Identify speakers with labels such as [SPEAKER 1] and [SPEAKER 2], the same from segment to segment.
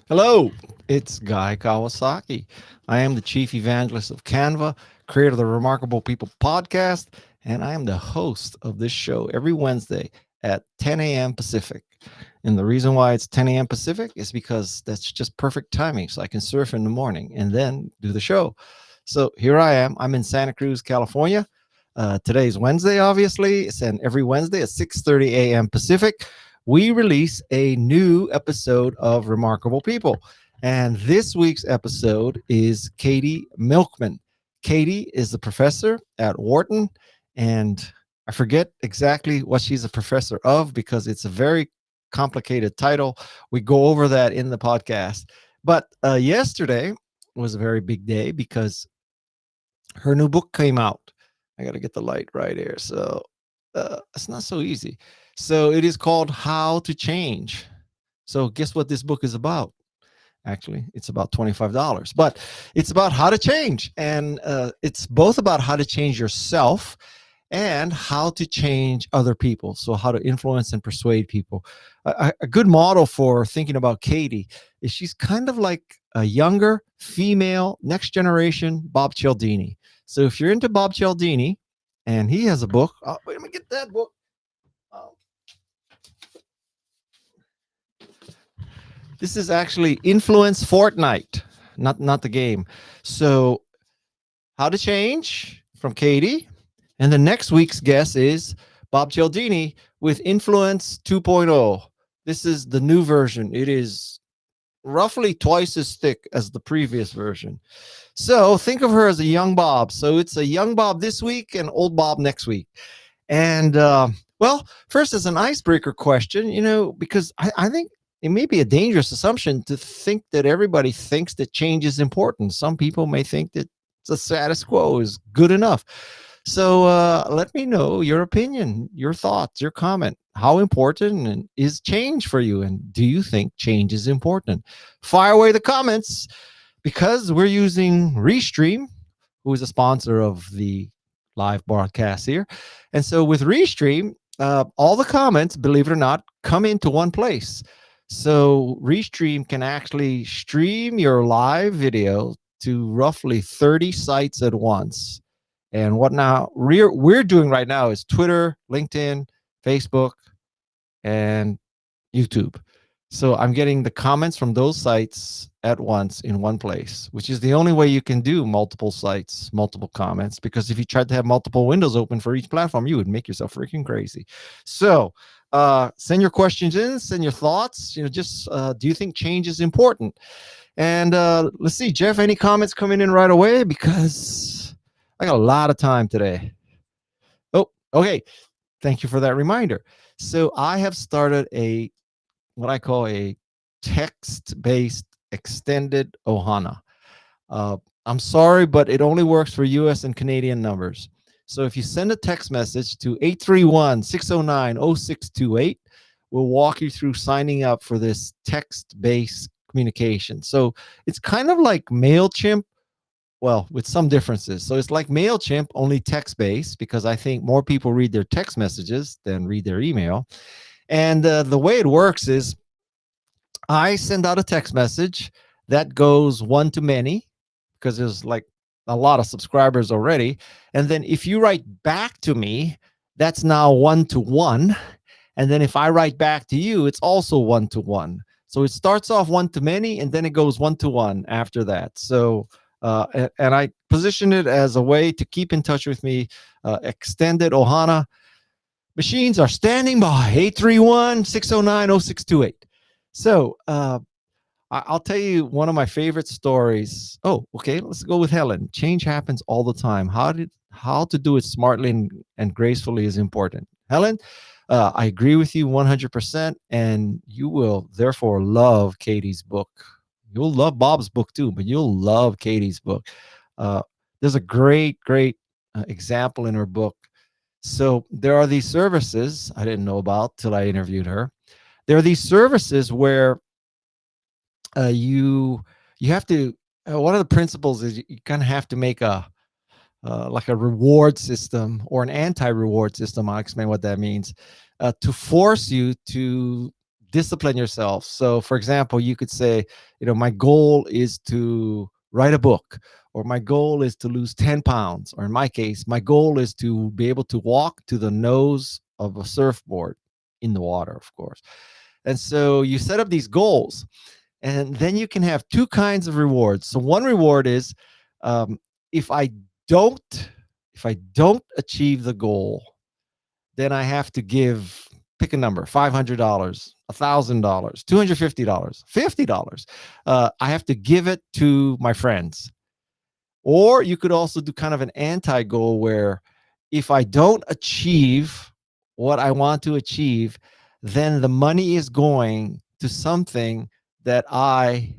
[SPEAKER 1] Hello, it's Guy Kawasaki. I am the chief evangelist of Canva, creator of the Remarkable People podcast, and I am the host of this show every Wednesday at 10 a.m. Pacific. And the reason why it's 10 a.m. Pacific is because that's just perfect timing. So I can surf in the morning and then do the show. So here I am. I'm in Santa Cruz, California. Today's Wednesday, obviously. And every Wednesday at 6:30 a.m. Pacific, we release a new episode of Remarkable People. And this week's episode is Katy Milkman. Katy is a professor at Wharton, and I forget exactly what she's a professor of because it's a very complicated title. We go over that in the podcast. But yesterday was a very big day because her new book came out. I got to get the light right here. So it's not so easy. So it is called How to Change. So guess what this book is about? Actually, it's about $25, but it's about how to change. And it's both about how to change yourself and how to change other people. So how to influence and persuade people. A good model for thinking about Katy is she's kind of like a younger female next generation Bob Cialdini. So if you're into Bob Cialdini, and he has a book. Oh, wait, let me get that book. Oh. This is actually Influence Fortnite, not the game. So how to change from Katy. And the next week's guest is Bob Cialdini with Influence 2.0. This is the new version. It is roughly twice as thick as the previous version. So think of her as a young Bob. So it's a young Bob this week and old Bob next week. And well, first as an icebreaker question, because I think it may be a dangerous assumption to think that everybody thinks that change is important. Some people may think that the status quo is good enough. So let me know your opinion, your thoughts, your comment. How important is change for you? And do you think change is important? Fire away the comments because we're using Restream, who is a sponsor of the live broadcast here. And so with Restream, all the comments, believe it or not, come into one place. So Restream can actually stream your live video to roughly 30 sites at once. And what now we're doing right now is Twitter, LinkedIn, Facebook, and YouTube. So I'm getting the comments from those sites at once in one place, which is the only way you can do multiple sites, multiple comments, because if you tried to have multiple windows open for each platform, you would make yourself freaking crazy. So send your questions in, send your thoughts. Just do you think change is important? And let's see, Jeff, any comments coming in right away? Because I got a lot of time today. Oh, okay. Thank you for that reminder. So I have started what I call a text-based extended Ohana. I'm sorry, but it only works for US and Canadian numbers. So if you send a text message to 831-609-0628, we'll walk you through signing up for this text-based communication. So it's kind of like MailChimp, well, with some differences. So it's like MailChimp, only text-based, because I think more people read their text messages than read their email. And the way it works is I send out a text message that goes one to many because there's like a lot of subscribers already. And then if you write back to me, that's now one to one. And then if I write back to you, it's also one to one. So it starts off one to many and then it goes one to one after that. So, and I position it as a way to keep in touch with me, extended Ohana. Machines are standing by, 831-609-0628. So I'll tell you one of my favorite stories. Oh, okay, let's go with Helen. Change happens all the time. How to do it smartly and gracefully is important. Helen, I agree with you 100%, and you will therefore love Katy's book. You'll love Bob's book too, but you'll love Katy's book. There's a great example in her book. So there are these services I didn't know about till I interviewed her. There are these services where you have to. One of the principles is you kind of have to make a like a reward system or an anti-reward system. I'll explain what that means. To force you to discipline yourself. So, for example, you could say, my goal is to write a book, or my goal is to lose 10 pounds, or in my case, my goal is to be able to walk to the nose of a surfboard in the water, of course. And so you set up these goals, and then you can have two kinds of rewards. So one reward is, um, if I don't if I don't achieve the goal, then I have to give, pick a number, $500, $1,000, $250, $50. I have to give it to my friends. Or you could also do kind of an anti-goal where if I don't achieve what I want to achieve, then the money is going to something that I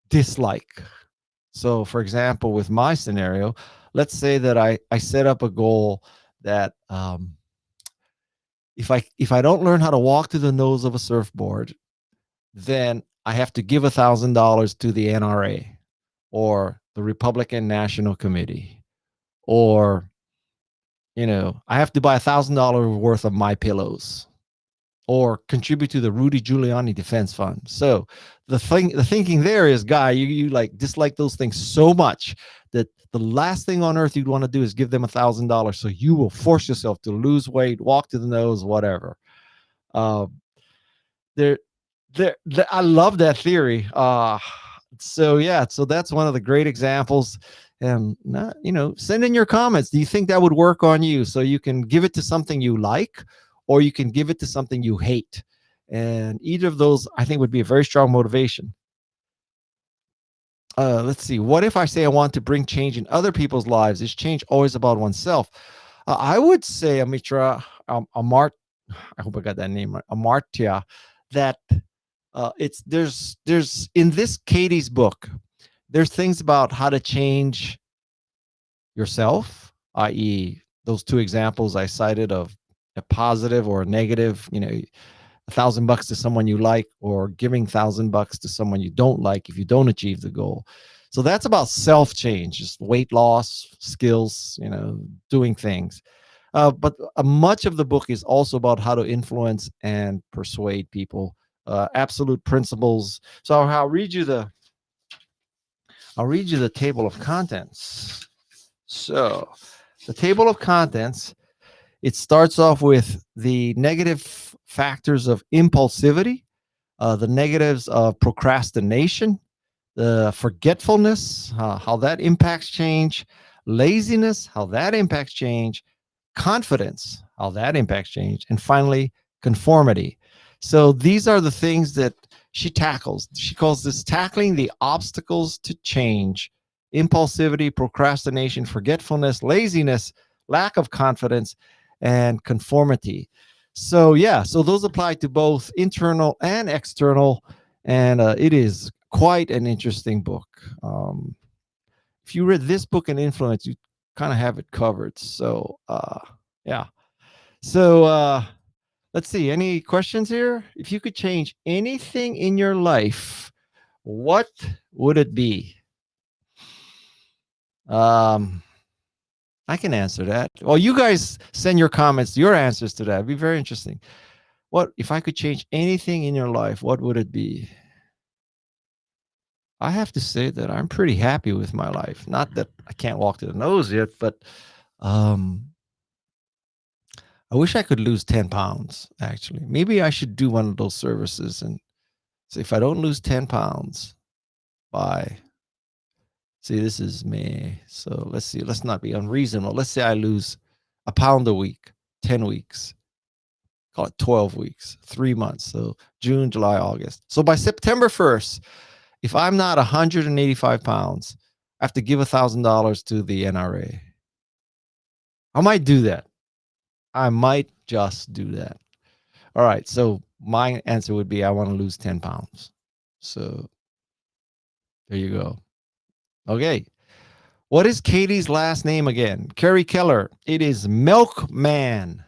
[SPEAKER 1] dislike. So, for example, with my scenario, let's say that I set up a goal that, if I don't learn how to walk to the nose of a surfboard, then I have to give $1,000 to the NRA or the Republican National Committee, or I have to buy $1,000 worth of My Pillows, or contribute to the Rudy Giuliani Defense Fund. So the thinking there is, Guy, you like dislike those things so much that the last thing on earth you'd want to do is give them $1,000. So you will force yourself to lose weight, walk to the nose, whatever. There, I love that theory. So yeah, so that's one of the great examples. And send in your comments. Do you think that would work on you? So you can give it to something you like, or you can give it to something you hate. And either of those, I think, would be a very strong motivation. Let's see. What if I say I want to bring change in other people's lives? Is change always about oneself? I would say, Amitra, I hope I got that name right, Amartya, that there's in this Katie's book, there's things about how to change yourself, i.e., those two examples I cited of a positive or a negative, $1,000 to someone you like, or giving $1,000 to someone you don't like if you don't achieve the goal. So that's about self change, just weight loss, skills, doing things. But much of the book is also about how to influence and persuade people, absolute principles. So I'll read you the table of contents. So the table of contents, it starts off with the negative factors of impulsivity, the negatives of procrastination, the forgetfulness, how that impacts change, laziness, how that impacts change, confidence, how that impacts change, and finally, conformity. So these are the things that she tackles. She calls this tackling the obstacles to change: impulsivity, procrastination, forgetfulness, laziness, lack of confidence, and conformity. So yeah, so those apply to both internal and external, and it is quite an interesting book. If you read this book and Influence, you kind of have it covered. So yeah. So let's see. Any questions here? If you could change anything in your life, what would it be? I can answer that. Well, you guys send your comments, your answers to that. It'd be very interesting. What if I could change anything in your life? What would it be? I have to say that I'm pretty happy with my life. Not that I can't walk to the nose yet, but I wish I could lose 10 pounds, actually. Maybe I should do one of those services and say, if I don't lose 10 pounds by, see, this is May. So let's see, let's not be unreasonable. Let's say I lose a pound a week, 10 weeks, call it 12 weeks, 3 months. So June, July, August. So by September 1st, if I'm not 185 pounds, I have to give $1,000 to the NRA. I might do that. I might just do that. All right. So my answer would be I want to lose 10 pounds. So there you go. Okay. What is Katie's last name again? Carrie Keller. It is Milkman.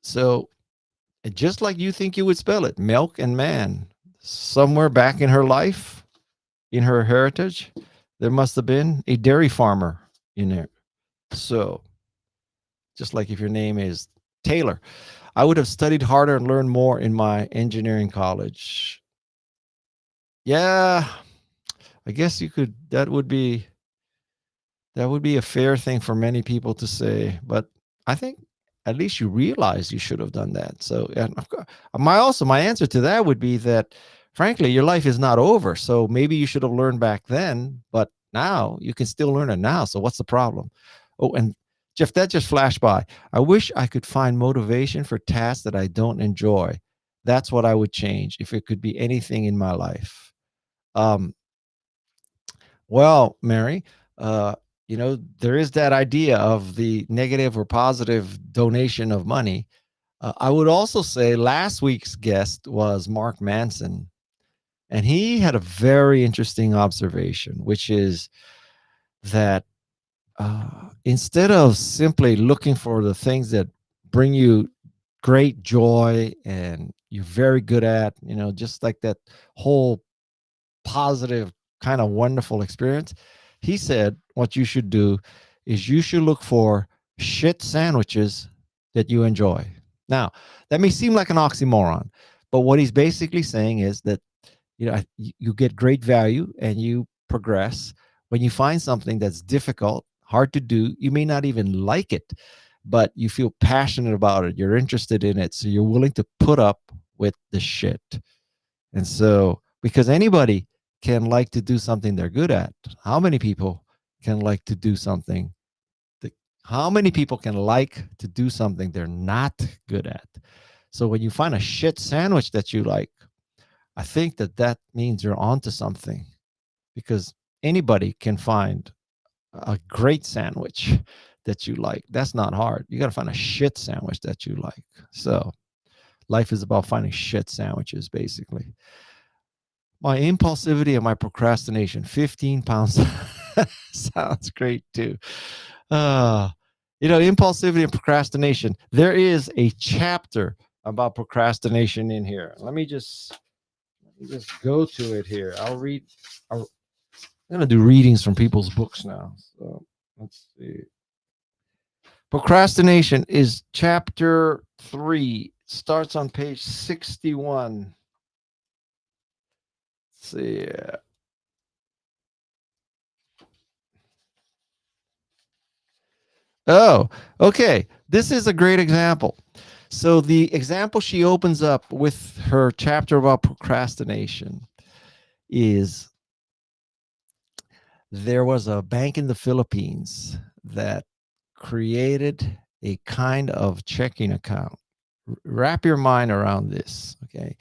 [SPEAKER 1] So just like you think you would spell it, milk and man, somewhere back in her life, in her heritage, there must have been a dairy farmer in there. So just like if your name is Taylor, I would have studied harder and learned more in my engineering college. Yeah, I guess you could. That would be a fair thing for many people to say, but I think at least you realize you should have done that. So, and my answer to that would be that, frankly, your life is not over. So maybe you should have learned back then, but now you can still learn it now. So what's the problem? Oh, and Jeff, that just flashed by. I wish I could find motivation for tasks that I don't enjoy. That's what I would change if it could be anything in my life. Um, well, Mary, uh, there is that idea of the negative or positive donation of money. I would also say last week's guest was Mark Manson, and he had a very interesting observation, which is that instead of simply looking for the things that bring you great joy and you're very good at, just like that whole positive kind of wonderful experience, he said what you should do is you should look for shit sandwiches that you enjoy. Now, that may seem like an oxymoron, but what he's basically saying is that you get great value and you progress when you find something that's difficult, hard to do. You may not even like it, but you feel passionate about it, you're interested in it, so you're willing to put up with the shit. And so, because anybody can like to do something they're good at, how many people can like to do something that, how many people can like to do something they're not good at? So when you find a shit sandwich that you like, I think that means you're onto something, because anybody can find a great sandwich that you like. That's not hard. You got to find a shit sandwich that you like. So life is about finding shit sandwiches, basically. My impulsivity and my procrastination, 15 pounds. Sounds great too. Uh, impulsivity and procrastination. There is a chapter about procrastination in here. Let me just go to it here. I'm going to do readings from people's books now. So let's see. Procrastination is chapter 3, starts on page 61. Let's see. Oh, okay. This is a great example. So the example she opens up with her chapter about procrastination is, there was a bank in the Philippines that created a kind of checking account. Wrap your mind around this, okay?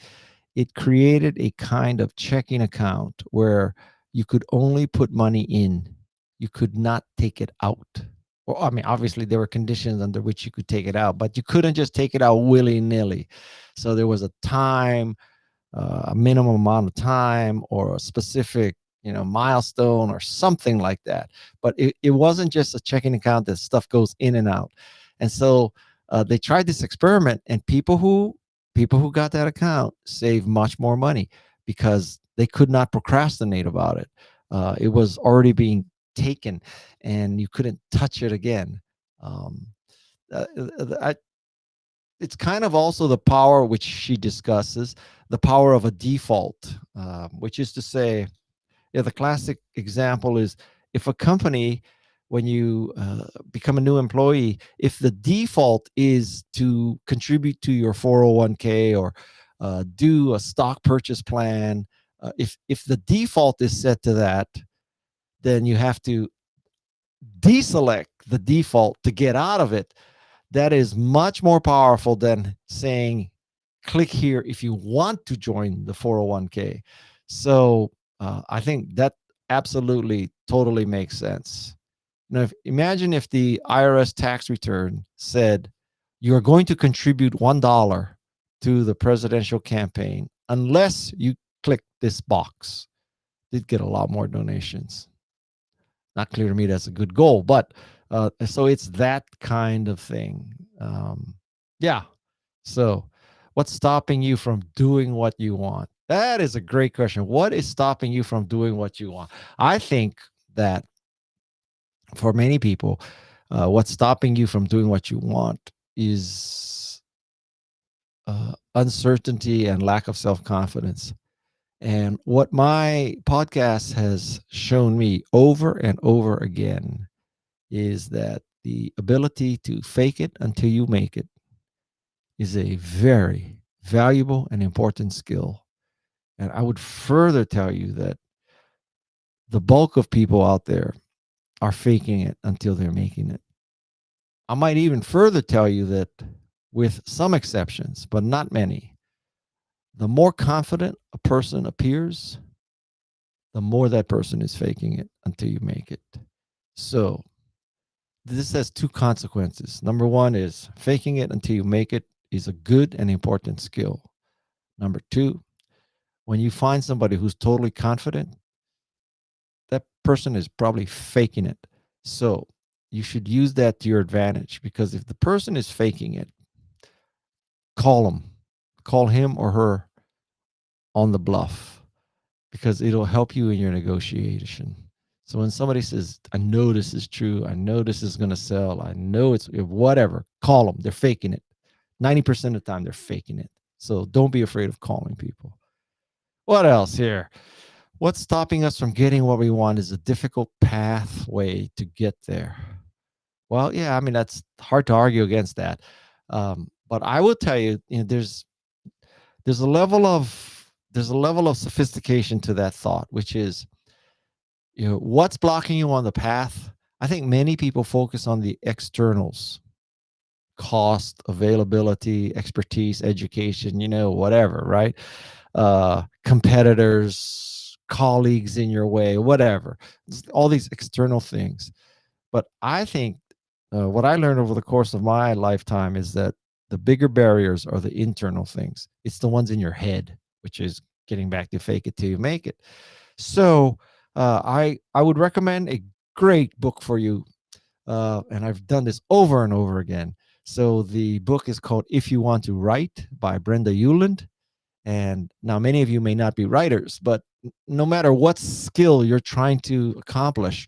[SPEAKER 1] It created a kind of checking account where you could only put money in. You could not take it out. Well, I mean, obviously there were conditions under which you could take it out, but you couldn't just take it out willy-nilly. So there was a time, a minimum amount of time, or a specific milestone or something like that. But it wasn't just a checking account that stuff goes in and out. And so they tried this experiment, and people who got that account saved much more money because they could not procrastinate about it. It was already being taken and you couldn't touch it again. um, it's kind of also the power which she discusses, the power of a default, which is to say, the classic example is, if a company, when you become a new employee, if the default is to contribute to your 401k or do a stock purchase plan, if the default is set to that, then you have to deselect the default to get out of it. That is much more powerful than saying, click here if you want to join the 401k. So I think that absolutely totally makes sense. Now, imagine if the IRS tax return said you're going to contribute $1 to the presidential campaign unless you click this box. They'd get a lot more donations. Not clear to me that's a good goal, but so it's that kind of thing. Yeah. So what's stopping you from doing what you want? That is a great question. What is stopping you from doing what you want? I think that for many people, what's stopping you from doing what you want is uncertainty and lack of self-confidence. And what my podcast has shown me over and over again is that the ability to fake it until you make it is a very valuable and important skill. And I would further tell you that the bulk of people out there are faking it until they're making it. I might even further tell you that, with some exceptions, but not many, the more confident a person appears, the more that person is faking it until you make it. So this has two consequences. Number one is faking it until you make it is a good and important skill. Number two, when you find somebody who's totally confident, that person is probably faking it. So you should use that to your advantage, because if the person is faking it, call him or her on the bluff, because it'll help you in your negotiation. So when somebody says, I know this is true, I know this is going to sell, I know it's whatever, call them. They're faking it. 90% of the time, they're faking it. So don't be afraid of calling people. What else here? What's stopping us from getting what we want is a difficult pathway to get there. Well, yeah, I mean, that's hard to argue against that. But I will tell you, there's a level of sophistication to that thought, which is, what's blocking you on the path. I think many people focus on the externals: cost, availability, expertise, education, whatever, right? Competitors, colleagues in your way, whatever. All these external things. But I think what I learned over the course of my lifetime is that the bigger barriers are the internal things. It's the ones in your head, which is getting back to fake it till you make it. So I would recommend a great book for you, and I've done this over and over again. So the book is called If You Want to Write by Brenda Euland. And now many of you may not be writers, but no matter what skill you're trying to accomplish,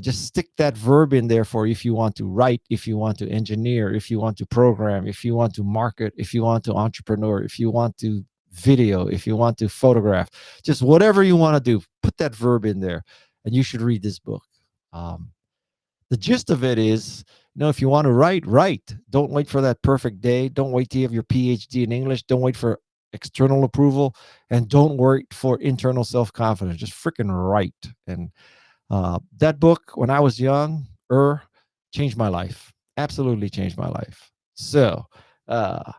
[SPEAKER 1] just stick that verb in there for if you want to write, if you want to engineer, if you want to program, if you want to market, if you want to entrepreneur, if you want to video, if you want to photograph, just whatever you want to do, put that verb in there, and you should read this book. The gist of it is, if you want to write. Don't wait for that perfect day. Don't wait till you have your PhD in English. Don't wait for external approval, and don't wait for internal self-confidence. Just freaking write. And that book, when I was young, changed my life. Absolutely changed my life. So there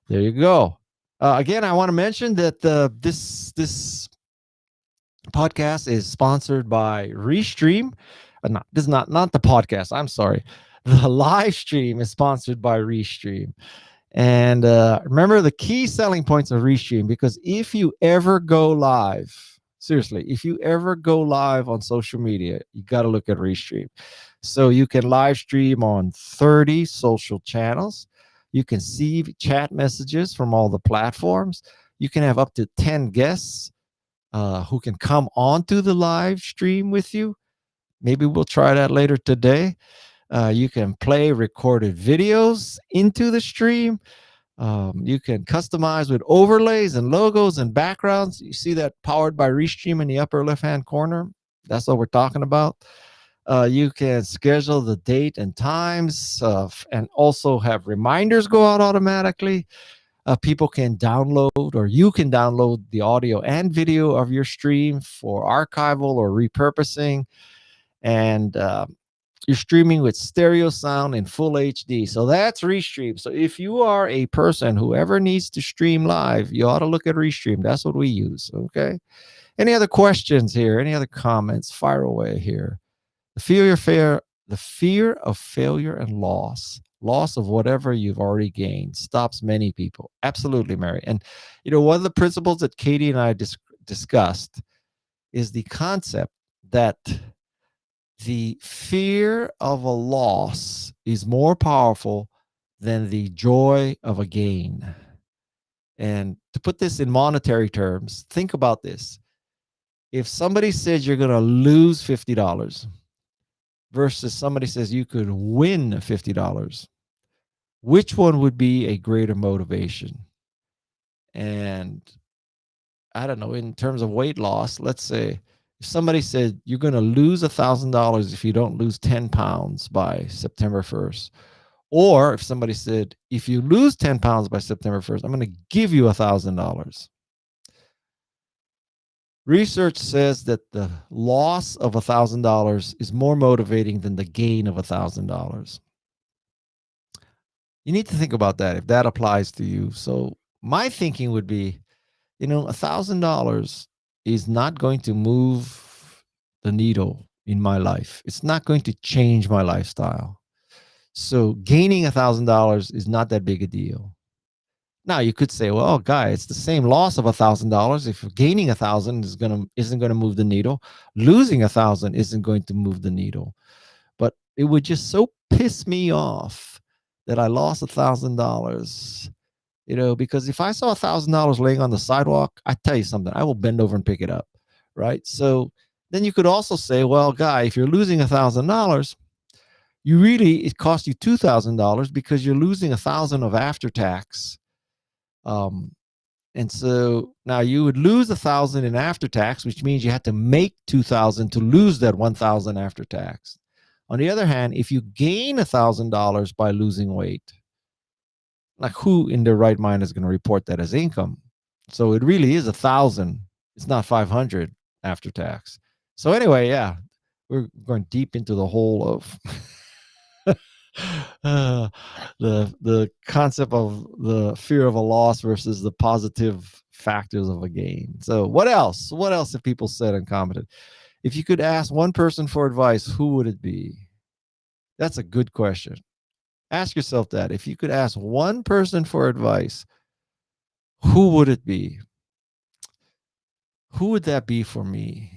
[SPEAKER 1] you go. Again, I want to mention that this podcast is sponsored by Restream. This is not the podcast. I'm sorry. The live stream is sponsored by Restream. And remember the key selling points of Restream, because if you ever go live, seriously, if you ever go live on social media, you got to look at Restream. So you can live stream on 30 social channels. You can see chat messages from all the platforms. You can have up to 10 guests who can come onto the live stream with you. Maybe we'll try that later today. You can play recorded videos into the stream. You can customize with overlays and logos and backgrounds. You see that powered by Restream in the upper left-hand corner? That's what we're talking about. You can schedule the date and times, and also have reminders go out automatically. People can download, or you can download the audio and video of your stream for archival or repurposing. And you're streaming with stereo sound in full HD. So that's Restream. So if you are a person who ever needs to stream live, you ought to look at Restream. That's what we use. Okay. Any other questions here? Any other comments? Fire away here. The fear of failure and loss of whatever you've already gained stops many people. Absolutely, Mary. And one of the principles that Katy and I discussed is the concept that the fear of a loss is more powerful than the joy of a gain. And to put this in monetary terms, think about this. If somebody says you're going to lose $50 versus somebody says you could win $50, which one would be a greater motivation? And I don't know, in terms of weight loss, let's say if somebody said you're going to lose $1,000 if you don't lose 10 pounds by September 1st, or if somebody said if you lose 10 pounds by September 1st, I'm going to give you $1,000. Research says that the loss of $1,000 is more motivating than the gain of $1,000. You need to think about that if that applies to you. So my thinking would be, $1,000 is not going to move the needle in my life. It's not going to change my lifestyle. So gaining $1,000 is not that big a deal. Now you could say, well, guy, it's the same loss of $1,000. If gaining 1,000 isn't gonna move the needle, losing 1,000 isn't going to move the needle. But it would just so piss me off that I lost $1,000. Because if I saw $1,000 laying on the sidewalk, I tell you something, I will bend over and pick it up, right? So then you could also say, well, guy, if you're losing $1,000, it cost you $2,000 because you're losing 1,000 of after tax. And so now you would lose 1,000 in after tax, which means you had to make 2,000 to lose that 1,000 after tax. On the other hand, if you gain $1,000 by losing weight, like who in their right mind is going to report that as income? So it really is 1,000. It's not 500 after tax. So anyway, yeah, we're going deep into the whole of the concept of the fear of a loss versus the positive factors of a gain. So what else? What else have people said and commented? If you could ask one person for advice, who would it be? That's a good question. Ask yourself that. If you could ask one person for advice, who would it be? Who would that be for me?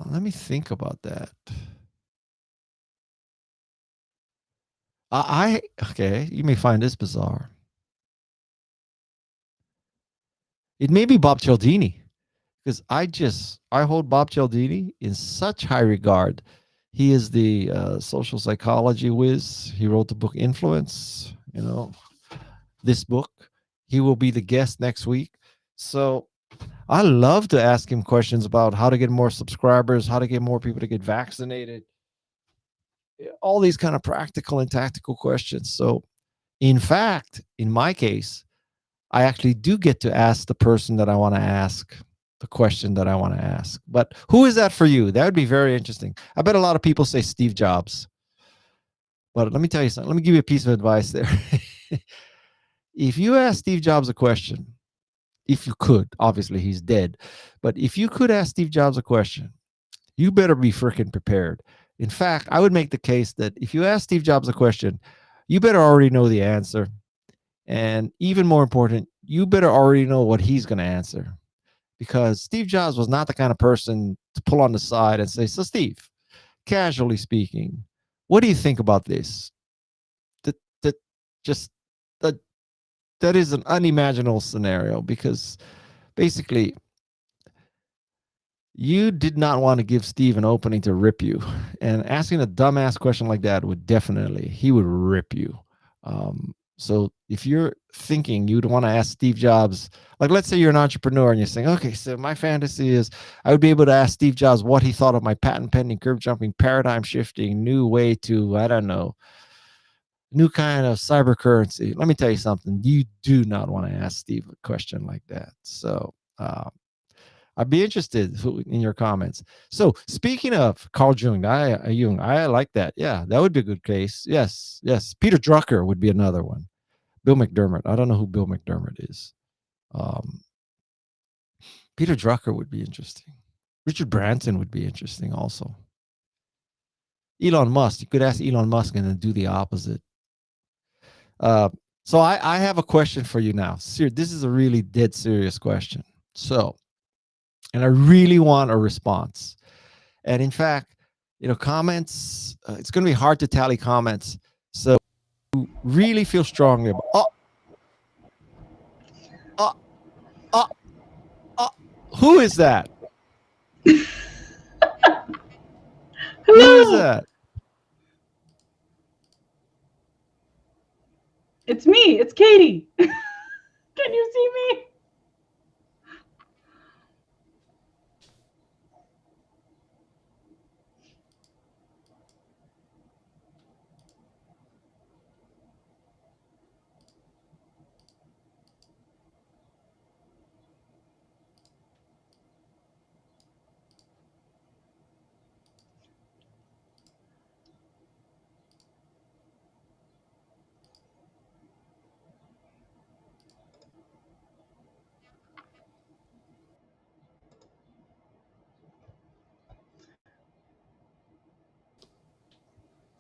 [SPEAKER 1] Let me think about that. Okay, you may find this bizarre. It may be Bob Cialdini, because I hold Bob Cialdini in such high regard. He is the social psychology whiz. He wrote the book Influence. This book. He will be the guest next week. So I love to ask him questions about how to get more subscribers, how to get more people to get vaccinated, all these kind of practical and tactical questions. So, in fact, in my case, I actually do get to ask the person that I want to ask the question that I want to ask. But who is that for you? That would be very interesting. I bet a lot of people say Steve Jobs. But let me tell you something. Let me give you a piece of advice there. If you ask Steve Jobs a question, if you could, obviously he's dead, but if you could ask Steve Jobs a question, you better be freaking prepared. In fact, I would make the case that if you ask Steve Jobs a question, you better already know the answer. And even more important, you better already know what he's going to answer. Because Steve Jobs was not the kind of person to pull on the side and say, so Steve, casually speaking, what do you think about this? That just that is an unimaginable scenario, because basically you did not want to give Steve an opening to rip you. And asking a dumbass question like that he would rip you. So if you're thinking you'd want to ask Steve Jobs, like let's say you're an entrepreneur and you're saying, okay, so my fantasy is I would be able to ask Steve Jobs what he thought of my patent pending, curve jumping, paradigm shifting, new way to, I don't know, new kind of cyber currency. Let me tell you something. You do not want to ask Steve a question like that. So I'd be interested in your comments. So speaking of Carl Jung, I like that. Yeah, that would be a good case. Yes. Peter Drucker would be another one. Bill McDermott. I don't know who Bill McDermott is. Peter Drucker would be interesting. Richard Branson would be interesting also. Elon Musk. You could ask Elon Musk and then do the opposite. So I have a question for you now. This is a really dead serious question. And I really want a response. And in fact, comments, it's going to be hard to tally comments. So really feel strongly about, who Who is that?
[SPEAKER 2] Hello.
[SPEAKER 1] Who is that?
[SPEAKER 2] It's me. It's Katy. Can you see me?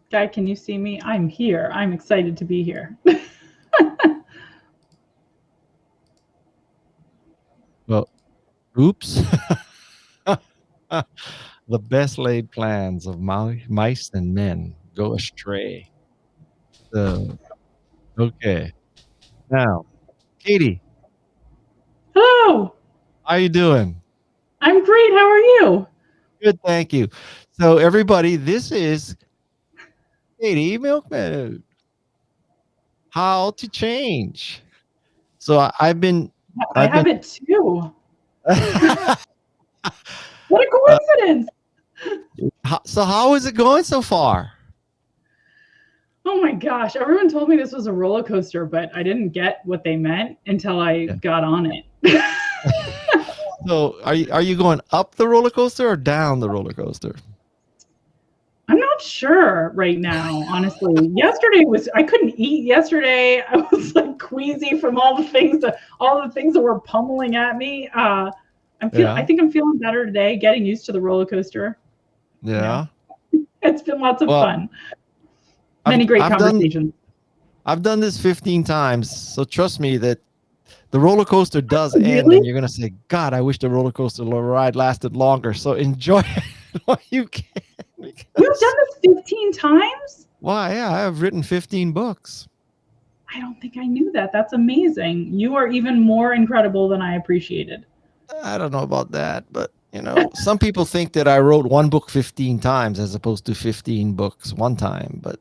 [SPEAKER 2] Guy, can you see me? I'm here. I'm excited to be here.
[SPEAKER 1] Well, oops. The best laid plans of mice and men go astray. So, okay. Now, Katy,
[SPEAKER 2] Hello.
[SPEAKER 1] how you doing?
[SPEAKER 2] I'm great. How are you?
[SPEAKER 1] Good, thank you. So, everybody, this is Katy Milkman. How to change. So, I've been.
[SPEAKER 2] I have it too. What a coincidence.
[SPEAKER 1] So, how is it going so far?
[SPEAKER 2] Oh my gosh. Everyone told me this was a roller coaster, but I didn't get what they meant until I got on it.
[SPEAKER 1] So, are you going up the roller coaster or down the roller coaster?
[SPEAKER 2] I'm not sure right now, honestly. Yesterday I couldn't eat yesterday. I was like queasy from all the things that were pummeling at me. I think I'm feeling better today, getting used to the roller coaster.
[SPEAKER 1] Yeah.
[SPEAKER 2] It's been lots of fun. Many great conversations.
[SPEAKER 1] I've done this 15 times, so trust me that the roller coaster does end, and you're gonna say, "God, I wish the roller coaster ride lasted longer." So enjoy it while you can.
[SPEAKER 2] You've done this 15 times?
[SPEAKER 1] Why? Yeah, I have written 15 books.
[SPEAKER 2] I don't think I knew that. That's amazing. You are even more incredible than I appreciated.
[SPEAKER 1] I don't know about that, but some people think that I wrote one book 15 times as opposed to 15 books one time, but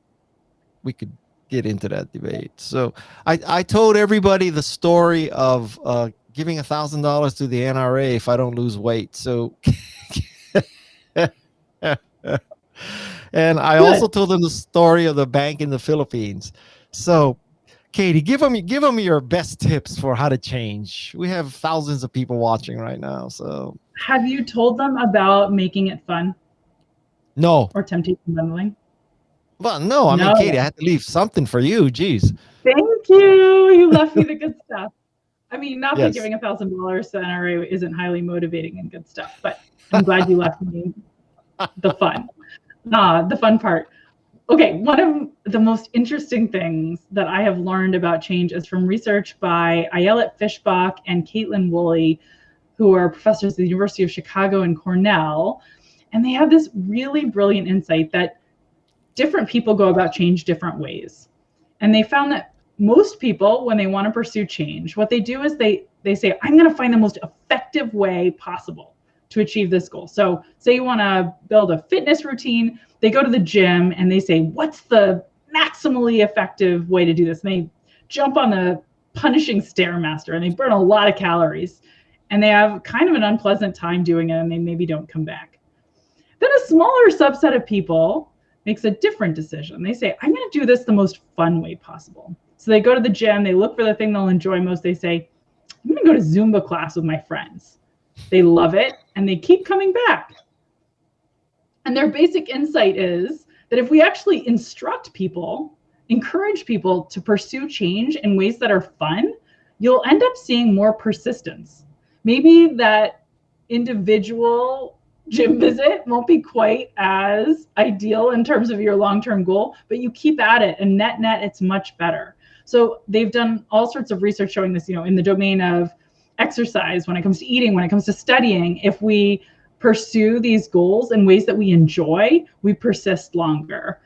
[SPEAKER 1] we could get into that debate. So I told everybody the story of giving $1,000 to the NRA if I don't lose weight. So, and I also told them the story of the bank in the Philippines. So, Katy, give them your best tips for how to change. We have thousands of people watching right now. So,
[SPEAKER 2] have you told them about making it fun?
[SPEAKER 1] No.
[SPEAKER 2] Or temptation bundling?
[SPEAKER 1] Well, no. I mean, Katy, I had to leave something for you. Jeez.
[SPEAKER 2] Thank you. You left me the good stuff. I mean, not that giving $1,000 to NRA isn't highly motivating and good stuff, but I'm glad you left me the fun. The fun part. Okay, one of the most interesting things that I have learned about change is from research by Ayelet Fishbach and Caitlin Woolley, who are professors at the University of Chicago and Cornell. And they have this really brilliant insight that different people go about change different ways. And they found that most people, when they want to pursue change, what they do is they say, I'm going to find the most effective way possible to achieve this goal. So say you want to build a fitness routine, they go to the gym and they say, what's the maximally effective way to do this? And they jump on the punishing Stairmaster and they burn a lot of calories and they have kind of an unpleasant time doing it and they maybe don't come back. Then a smaller subset of people makes a different decision. They say, I'm going to do this the most fun way possible. So they go to the gym, they look for the thing they'll enjoy most. They say, I'm going to go to Zumba class with my friends. They love it and they keep coming back. And their basic insight is that if we actually instruct people, encourage people to pursue change in ways that are fun, you'll end up seeing more persistence. Maybe that individual gym visit won't be quite as ideal in terms of your long-term goal, but you keep at it and net, it's much better. So they've done all sorts of research showing this, in the domain of exercise, when it comes to eating, when it comes to studying, if we pursue these goals in ways that we enjoy, we persist longer.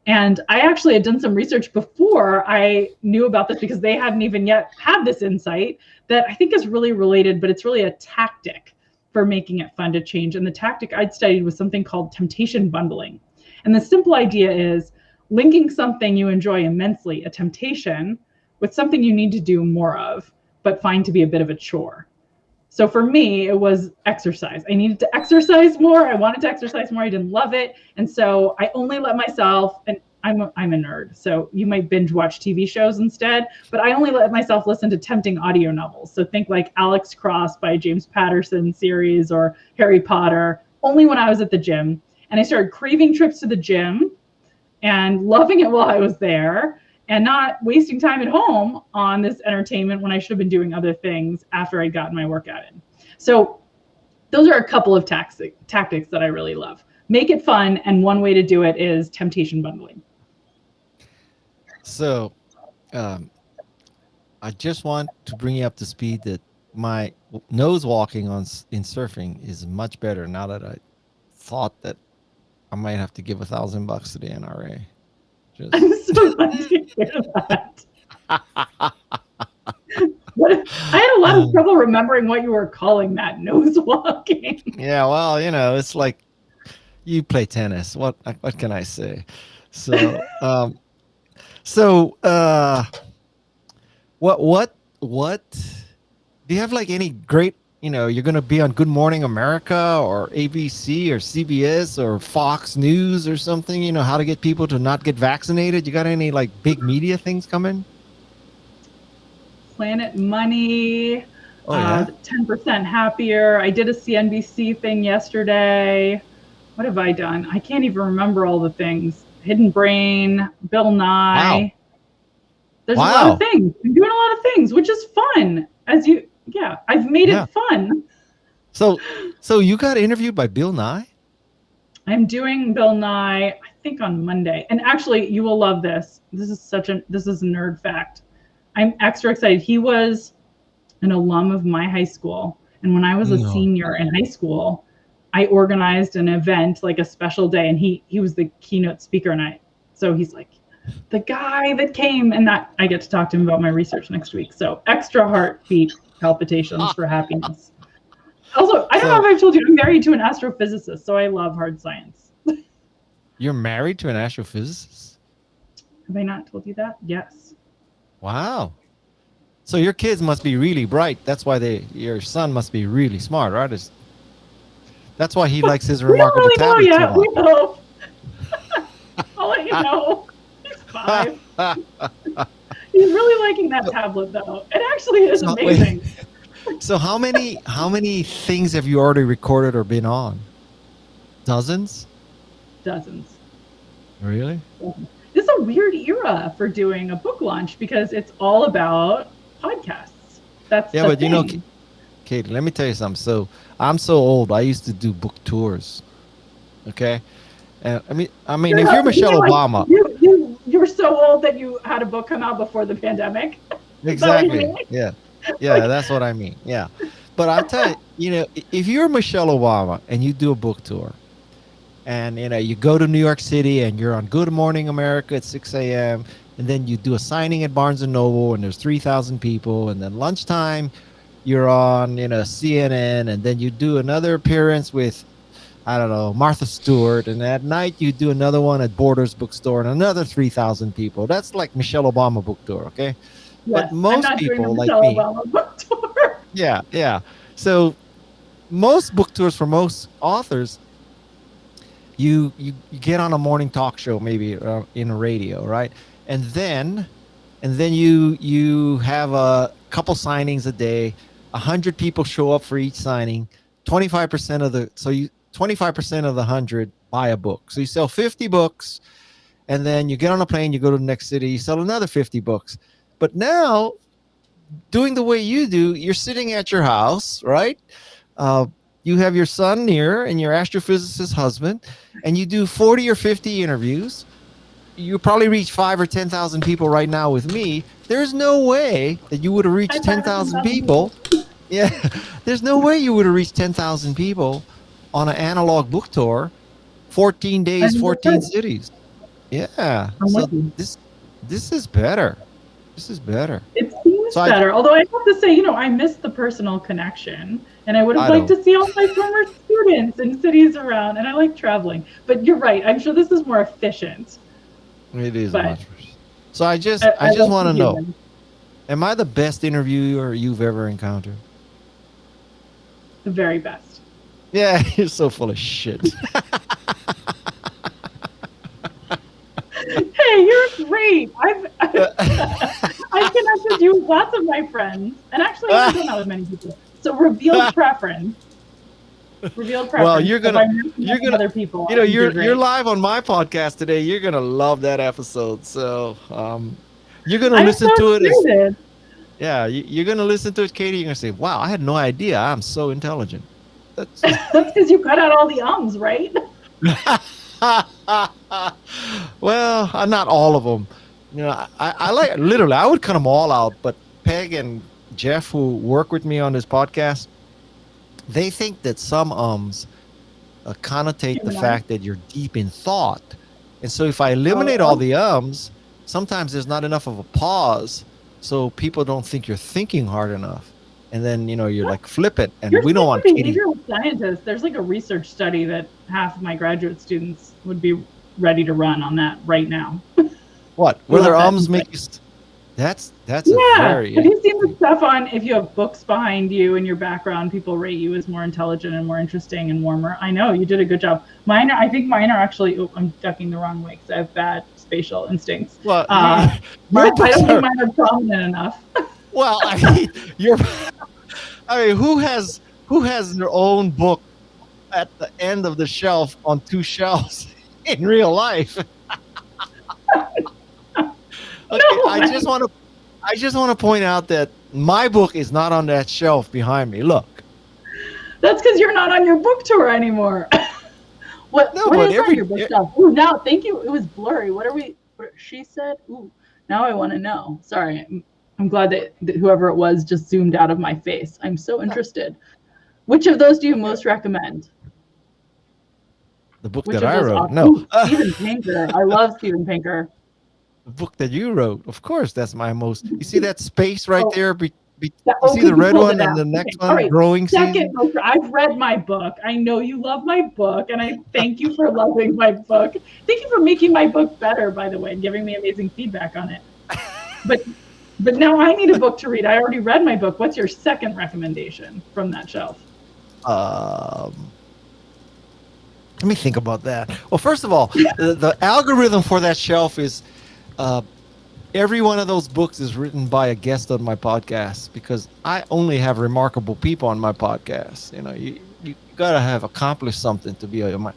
[SPEAKER 2] And I actually had done some research before I knew about this because they hadn't even yet had this insight that I think is really related, but it's really a tactic for making it fun to change. And the tactic I'd studied was something called temptation bundling. And the simple idea is linking something you enjoy immensely, a temptation, with something you need to do more of, but find to be a bit of a chore. So for me, it was exercise. I needed to exercise more. I wanted to exercise more. I didn't love it. And so I only let myself, and I'm a nerd, so you might binge watch TV shows instead, but I only let myself listen to tempting audio novels. So think like Alex Cross by James Patterson series or Harry Potter, only when I was at the gym. And I started craving trips to the gym and loving it while I was there, and not wasting time at home on this entertainment when I should have been doing other things after I'd gotten my workout in. So those are a couple of tactics that I really love. Make it fun, and one way to do it is temptation bundling.
[SPEAKER 1] So I just want to bring you up to speed that my nose walking in surfing is much better now that I thought that I might have to give $1,000 to the NRA.
[SPEAKER 2] I'm so glad to hear that. I had a lot of trouble remembering what you were calling that, nose walking.
[SPEAKER 1] Yeah, well, it's like you play tennis. What can I say? So, what do you have like any great? You're going to be on Good Morning America or ABC or CBS or Fox News or something, how to get people to not get vaccinated. You got any like big media things coming?
[SPEAKER 2] Planet Money,
[SPEAKER 1] oh, yeah?
[SPEAKER 2] 10% Happier. I did a CNBC thing yesterday. What have I done? I can't even remember all the things. Hidden Brain, Bill Nye.
[SPEAKER 1] Wow.
[SPEAKER 2] There's a lot of things. I'm doing a lot of things, which is fun. I've made it fun.
[SPEAKER 1] So you got interviewed by Bill Nye?
[SPEAKER 2] I'm doing Bill Nye, I think on Monday. And actually, you will love this. This is a nerd fact. I'm extra excited. He was an alum of my high school. And when I was a senior in high school, I organized an event, like a special day, and he was the keynote speaker. So he's like, the guy that came, and that I get to talk to him about my research next week. So extra heartbeat palpitations for happiness. Also, I don't know if I've told you, I'm married to an astrophysicist, so I love hard science.
[SPEAKER 1] You're married to an astrophysicist?
[SPEAKER 2] Have I not told you that? Yes.
[SPEAKER 1] Wow. So your kids must be really bright. That's why your son must be really smart, right? That's why he likes his remarkable tablet so much.
[SPEAKER 2] We hope. I'll let you know. He's 5. He's really liking that tablet, though. It actually is amazing.
[SPEAKER 1] So how many things have you already recorded or been on? Dozens?
[SPEAKER 2] Dozens.
[SPEAKER 1] Really?
[SPEAKER 2] This is a weird era for doing a book launch because it's all about podcasts. That's
[SPEAKER 1] but thing. Katy, let me tell you something. So I'm so old. I used to do book tours. Okay. And I mean, if you're Michelle Obama,
[SPEAKER 2] you're so old that you had a book come out before the pandemic.
[SPEAKER 1] Exactly. Yeah, that's what I mean. Yeah, but I'll tell you, if you're Michelle Obama and you do a book tour, and you go to New York City and you're on Good Morning America at 6 a.m. and then you do a signing at Barnes and Noble and there's 3,000 people, and then lunchtime you're on CNN, and then you do another appearance with, I don't know, Martha Stewart, and at night you do another one at Borders Bookstore and another 3,000 people. That's like Michelle Obama book tour, okay?
[SPEAKER 2] Yes,
[SPEAKER 1] but most
[SPEAKER 2] I'm not
[SPEAKER 1] people
[SPEAKER 2] doing
[SPEAKER 1] like
[SPEAKER 2] Michelle
[SPEAKER 1] me,
[SPEAKER 2] Obama book tour.
[SPEAKER 1] Yeah. So most book tours for most authors, you get on a morning talk show, maybe in a radio, right? And then you have a couple signings a day. 100 people show up for each signing. 25% of the 100 buy a book. So you sell 50 books, and then you get on a plane, you go to the next city, you sell another 50 books. But now, doing the way you do, you're sitting at your house, right? You have your son near and your astrophysicist husband, and you do 40 or 50 interviews. You probably reach 5,000 or 10,000 people right now with me. There's no way that you would have reached 10,000 people. Yeah, there's no way you would have reached 10,000 people on an analog book tour, 14 days, 14 cities. Yeah, so this is better. This is better.
[SPEAKER 2] It seems better. Although I have to say, I miss the personal connection. And I would have
[SPEAKER 1] I
[SPEAKER 2] liked
[SPEAKER 1] don't.
[SPEAKER 2] to see all my former students in cities around. And I like traveling. But you're right. I'm sure this is more efficient.
[SPEAKER 1] It is
[SPEAKER 2] But
[SPEAKER 1] much. So I just
[SPEAKER 2] I love
[SPEAKER 1] want
[SPEAKER 2] the
[SPEAKER 1] to know,
[SPEAKER 2] human.
[SPEAKER 1] am I the best interviewer you've ever encountered?
[SPEAKER 2] The very best.
[SPEAKER 1] Yeah, you're so full of shit.
[SPEAKER 2] Hey, you're great. I've connected you with lots of my friends. And actually, I haven't done that with many people. So revealed preference. Revealed preference.
[SPEAKER 1] Well, you're
[SPEAKER 2] If
[SPEAKER 1] gonna
[SPEAKER 2] I'm
[SPEAKER 1] you're
[SPEAKER 2] meeting
[SPEAKER 1] gonna
[SPEAKER 2] other people.
[SPEAKER 1] you know
[SPEAKER 2] I think
[SPEAKER 1] you're
[SPEAKER 2] great.
[SPEAKER 1] live on my podcast today. You're gonna love that episode. So you're gonna
[SPEAKER 2] I'm so
[SPEAKER 1] listen to it as
[SPEAKER 2] excited.
[SPEAKER 1] yeah, you're gonna listen to it, Katie. You're gonna say, "Wow, I had no idea. I'm so intelligent." That's
[SPEAKER 2] That's because you cut out all the ums, right?
[SPEAKER 1] well, not all of them. You know, I like literally. I would cut them all out, but Peg and Jeff, who work with me on this podcast, they think that some ums connotate the fact that you're deep in thought, and so if I eliminate all the ums, sometimes there's not enough of a pause, so people don't think you're thinking hard enough, and then you're like flippant, and
[SPEAKER 2] You're
[SPEAKER 1] we don't
[SPEAKER 2] such
[SPEAKER 1] want
[SPEAKER 2] a
[SPEAKER 1] Katie.
[SPEAKER 2] behavioral scientist. There's like a research study that half of my graduate students would be ready to run on that right now.
[SPEAKER 1] What? Where their ums make you? That's a very.
[SPEAKER 2] Have you seen the stuff on if you have books behind you in your background, people rate you as more intelligent and more interesting and warmer? I know you did a good job. I think mine are actually. Oh, I'm ducking the wrong way because I have bad spatial instincts.
[SPEAKER 1] Well,
[SPEAKER 2] I don't think mine are prominent enough.
[SPEAKER 1] Well, who has their own book at the end of the shelf on two shelves in real life? Okay,
[SPEAKER 2] No,
[SPEAKER 1] I just want to point out that my book is not on that shelf behind me. Look.
[SPEAKER 2] That's because you're not on your book tour anymore. What is on your book shelf? Ooh, now thank you. It was blurry. What she said? Ooh, now I want to know. Sorry. I'm glad that whoever it was just zoomed out of my face. I'm so interested. Which of those do you most recommend?
[SPEAKER 1] The book that I wrote. No.
[SPEAKER 2] Ooh, Steven Pinker. I love Steven Pinker.
[SPEAKER 1] The book that you wrote. Of course, that's my most. You see that space right there? You see
[SPEAKER 2] you
[SPEAKER 1] the red one and the next one,
[SPEAKER 2] right.
[SPEAKER 1] growing season?
[SPEAKER 2] I've read my book. I know you love my book, and I thank you for loving my book. Thank you for making my book better, by the way, and giving me amazing feedback on it. But now I need a book to read. I already read my book. What's your second recommendation from that shelf?
[SPEAKER 1] Let me think about that. Well, first of all, the algorithm for that shelf is every one of those books is written by a guest on my podcast, because I only have remarkable people on my podcast. You gotta have accomplished something to be on my.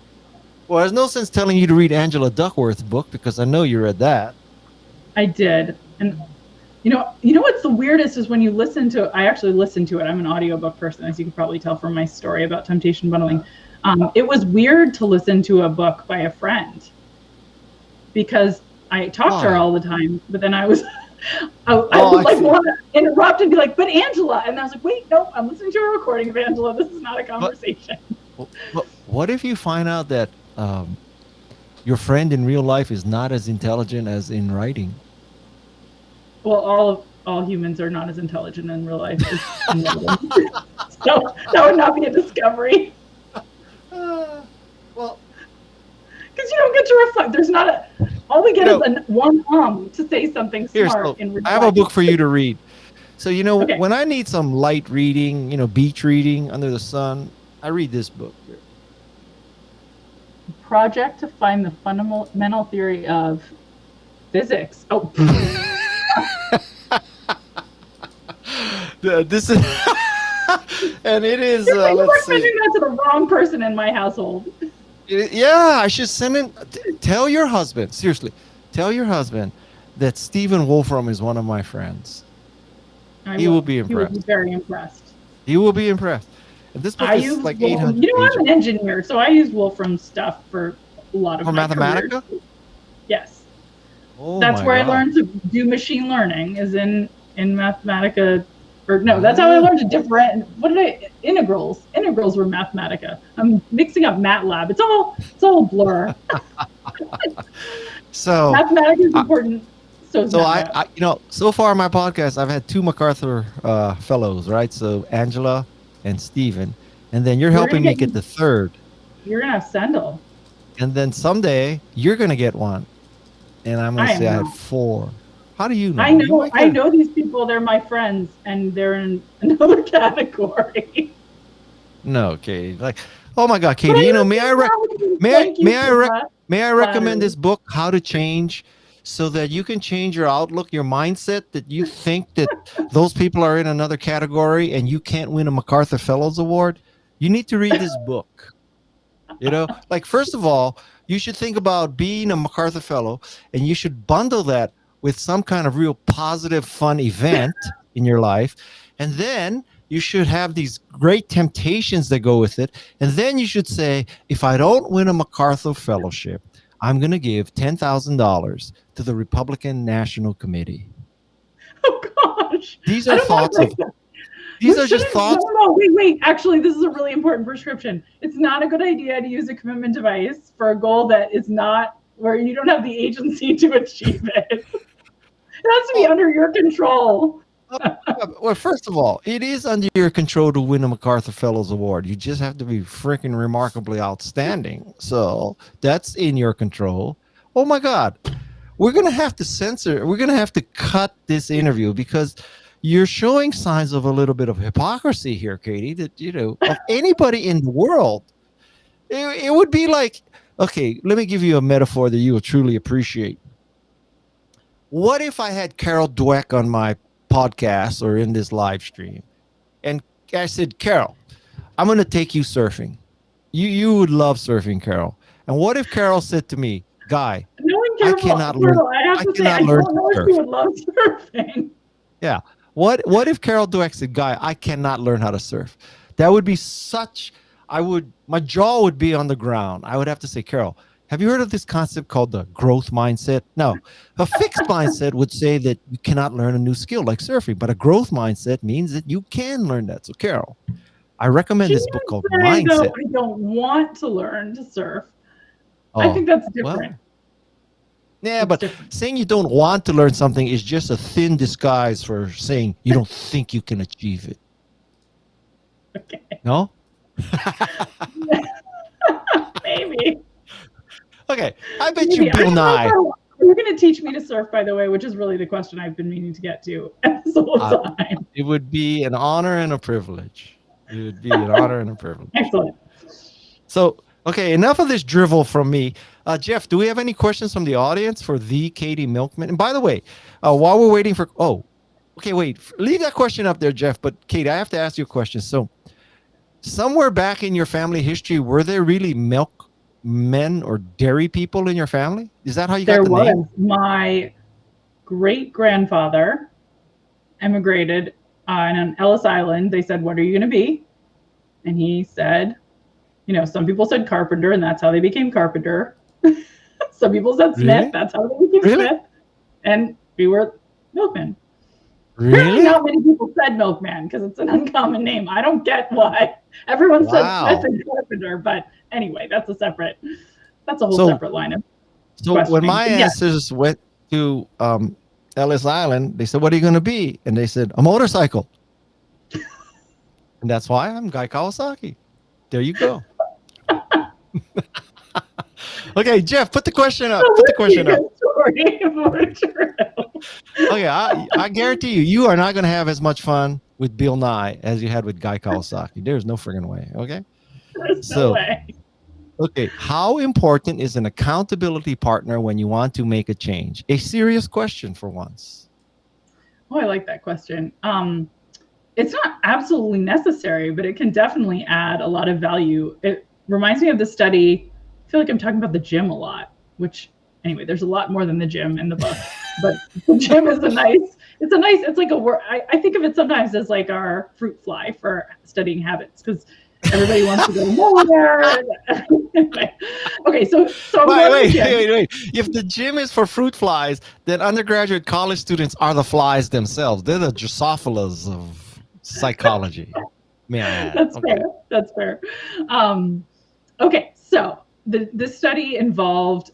[SPEAKER 1] Well, there's no sense telling you to read Angela Duckworth's book, because I know you read that.
[SPEAKER 2] I did, and you know what's the weirdest is when you listen to. I actually listen to it. I'm an audiobook person, as you can probably tell from my story about temptation bundling. It was weird to listen to a book by a friend, because I talked to her all the time, but then I would want to interrupt and be like, "But Angela," and I was like, "Wait, no, I'm listening to a recording of Angela. This is not a conversation."
[SPEAKER 1] But what if you find out that your friend in real life is not as intelligent as in writing?
[SPEAKER 2] Well, all humans are not as intelligent in real life. So that would not be a discovery.
[SPEAKER 1] Well,
[SPEAKER 2] because you don't get to reflect. There's not all we get is one to say something smart.
[SPEAKER 1] I have a book for you to read. So when I need some light reading, beach reading under the sun, I read this book here.
[SPEAKER 2] Project to find the fundamental theory of physics. Oh.
[SPEAKER 1] This is and it is
[SPEAKER 2] you're sending that to the wrong person in my household.
[SPEAKER 1] Yeah, I should send it. Tell your husband, seriously, tell your husband that Stephen Wolfram is one of my friends. He will be impressed.
[SPEAKER 2] He will be very impressed.
[SPEAKER 1] He will be impressed. And this book is like 800 pages.
[SPEAKER 2] I'm an engineer, so I use Wolfram stuff for a lot of my
[SPEAKER 1] Mathematica?
[SPEAKER 2] careers. Yes. Oh, that's where I learned to do machine learning, is in Mathematica. Or no, that's how I learned to different. Integrals? Integrals were Mathematica. I'm mixing up MATLAB. It's all blur.
[SPEAKER 1] So
[SPEAKER 2] Mathematica is important. So
[SPEAKER 1] so far in my podcast, I've had 2 MacArthur fellows, right? So Angela and Steven. And then you're
[SPEAKER 2] We're gonna
[SPEAKER 1] helping me get the third.
[SPEAKER 2] You're gonna have Sendel.
[SPEAKER 1] And then someday you're going to get one. And I'm going
[SPEAKER 2] I
[SPEAKER 1] to
[SPEAKER 2] am
[SPEAKER 1] say I
[SPEAKER 2] not.
[SPEAKER 1] had 4. How do you know?
[SPEAKER 2] I
[SPEAKER 1] You
[SPEAKER 2] know.
[SPEAKER 1] might
[SPEAKER 2] I
[SPEAKER 1] get
[SPEAKER 2] know these people. They're my friends, and they're in another category.
[SPEAKER 1] No, Katie. Like, oh my God,
[SPEAKER 2] But
[SPEAKER 1] Katie.
[SPEAKER 2] I
[SPEAKER 1] You know,
[SPEAKER 2] thank you for that
[SPEAKER 1] may I recommend
[SPEAKER 2] flattery.
[SPEAKER 1] this book, How to Change, so that you can change your outlook, your mindset, that you think that those people are in another category and you can't win a MacArthur Fellows Award? You need to read this book. You know, like, first of all, you should think about being a MacArthur Fellow, and you should bundle that with some kind of real positive, fun event in your life. And then you should have these great temptations that go with it. And then you should say, if I don't win a MacArthur Fellowship, I'm going to give $10,000 to the Republican National Committee.
[SPEAKER 2] Oh gosh,
[SPEAKER 1] These
[SPEAKER 2] I
[SPEAKER 1] are
[SPEAKER 2] don't like
[SPEAKER 1] thoughts of,
[SPEAKER 2] that.
[SPEAKER 1] these
[SPEAKER 2] We
[SPEAKER 1] are just
[SPEAKER 2] shouldn't.
[SPEAKER 1] thoughts.
[SPEAKER 2] No. Wait. Actually, this is a really important prescription. It's not a good idea to use a commitment device for a goal that is not where you don't have the agency to achieve it. It has to be under your control.
[SPEAKER 1] Well, first of all, it is under your control to win a MacArthur Fellows Award. You just have to be freaking remarkably outstanding. So that's in your control. Oh my God. We're going to have to censor, we're going to have to cut this interview because you're showing signs of a little bit of hypocrisy here, Katie, that, you know, of anybody in the world. It would be like, okay, let me give you a metaphor that you will truly appreciate. What if I had Carol Dweck on my podcast or in this live stream, and I said, Carol, I'm going to take you surfing. You would love surfing, Carol. And what if Carol said to me, Guy, I cannot learn.
[SPEAKER 2] I have to say, I don't know if she would love surfing.
[SPEAKER 1] Yeah. What if Carol Dweck said, Guy, I cannot learn how to surf? That would be such, my jaw would be on the ground. I would have to say, Carol, have you heard of this concept called the growth mindset? No, a fixed mindset would say that you cannot learn a new skill like surfing, but a growth mindset means that you can learn that. So, Carol, I recommend this book called Mindset.
[SPEAKER 2] I don't want to learn to surf. I think that's different.
[SPEAKER 1] Well, yeah, but saying you don't want to learn something is just a thin disguise for saying you don't think you can achieve it.
[SPEAKER 2] Okay.
[SPEAKER 1] No?
[SPEAKER 2] Maybe.
[SPEAKER 1] Okay, I bet you Bill Nye.
[SPEAKER 2] You're going to teach me to surf, by the way, which is really the question I've been meaning to get to this whole time.
[SPEAKER 1] It would be an honor and a privilege. It would be an honor and a privilege.
[SPEAKER 2] Excellent.
[SPEAKER 1] So, okay, enough of this drivel from me. Jeff, do we have any questions from the audience for the Katy Milkman? And by the way, while we're waiting for, wait, leave that question up there, Jeff. But Kate, I have to ask you a question. So, somewhere back in your family history, were there really milkmen or dairy people in your family? Is that how you got the name? There was.
[SPEAKER 2] My great-grandfather emigrated on Ellis Island. They said, what are you going to be? And he said, you know, some people said carpenter, and that's how they became carpenter. Some people said Smith. Really? That's how they became Smith. And we were milkmen.
[SPEAKER 1] Really?
[SPEAKER 2] Apparently not many people said milkman because it's an uncommon name. I don't get why. Everyone said Smith and carpenter, but anyway, that's a whole separate line of questioning.
[SPEAKER 1] When my ancestors went to Ellis Island, they said, what are you going to be? And they said, a motorcycle. And that's why I'm Guy Kawasaki. There you go. Okay, Jeff, put the question up. Put the question up. Okay, I guarantee you are not going to have as much fun with Bill Nye as you had with Guy Kawasaki. There's no friggin' way. Okay.
[SPEAKER 2] There's no way.
[SPEAKER 1] Okay, how important is an accountability partner when you want to make a change? A serious question for once.
[SPEAKER 2] Oh, I like that question. It's not absolutely necessary, but it can definitely add a lot of value. It reminds me of the study. I feel like I'm talking about the gym a lot, which anyway, there's a lot more than the gym in the book, but the gym is it's like a word. I think of it sometimes as like our fruit fly for studying habits because everybody wants to go nowhere. Okay, so wait.
[SPEAKER 1] If the gym is for fruit flies, then undergraduate college students are the flies themselves. They're the Drosophilas of psychology. May I add?
[SPEAKER 2] That's fair. Okay, so this study involved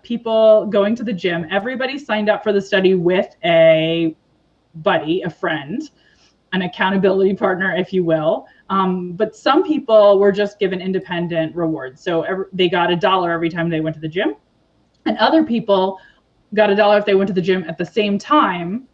[SPEAKER 2] people going to the gym. Everybody signed up for the study with a buddy, a friend, an accountability partner, if you will. But some people were just given independent rewards. So they got $1 every time they went to the gym. And other people got $1 if they went to the gym at the same time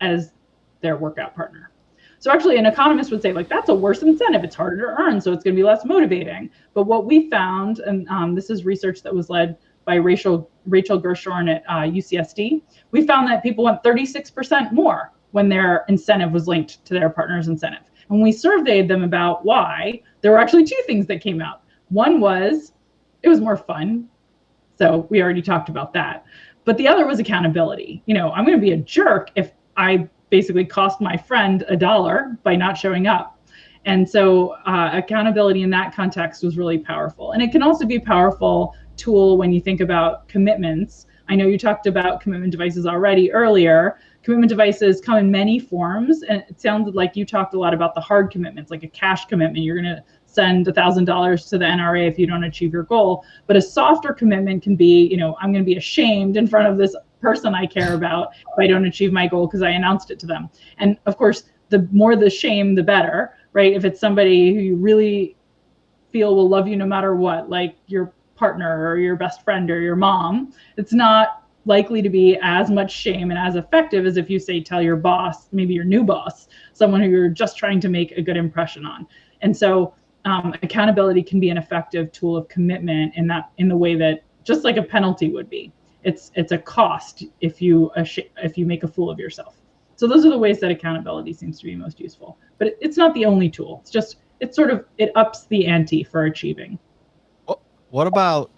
[SPEAKER 2] as their workout partner. So actually an economist would say, like, that's a worse incentive. It's harder to earn, so it's going to be less motivating. But what we found, and this is research that was led by Rachel Gershorn at UCSD, we found that people went 36% more when their incentive was linked to their partner's incentive. And when we surveyed them about why, there were actually two things that came out. One was it was more fun. So we already talked about that. But the other was accountability. You know, I'm going to be a jerk if I basically cost my friend $1 by not showing up. And so accountability in that context was really powerful. And it can also be a powerful tool when you think about commitments. I know you talked about commitment devices already earlier. Commitment devices come in many forms, and it sounded like you talked a lot about the hard commitments, like a cash commitment. You're going to send $1,000 to the NRA if you don't achieve your goal. But a softer commitment can be, you know, I'm going to be ashamed in front of this person I care about if I don't achieve my goal because I announced it to them. And of course, the more the shame, the better, right? If it's somebody who you really feel will love you no matter what, like your partner or your best friend or your mom, it's not likely to be as much shame and as effective as if you say, tell your boss, maybe your new boss, someone who you're just trying to make a good impression on. And so accountability can be an effective tool of commitment in the way that just like a penalty would be. It's a cost if you make a fool of yourself. So those are the ways that accountability seems to be most useful. But it's not the only tool. It ups the ante for achieving.
[SPEAKER 1] What about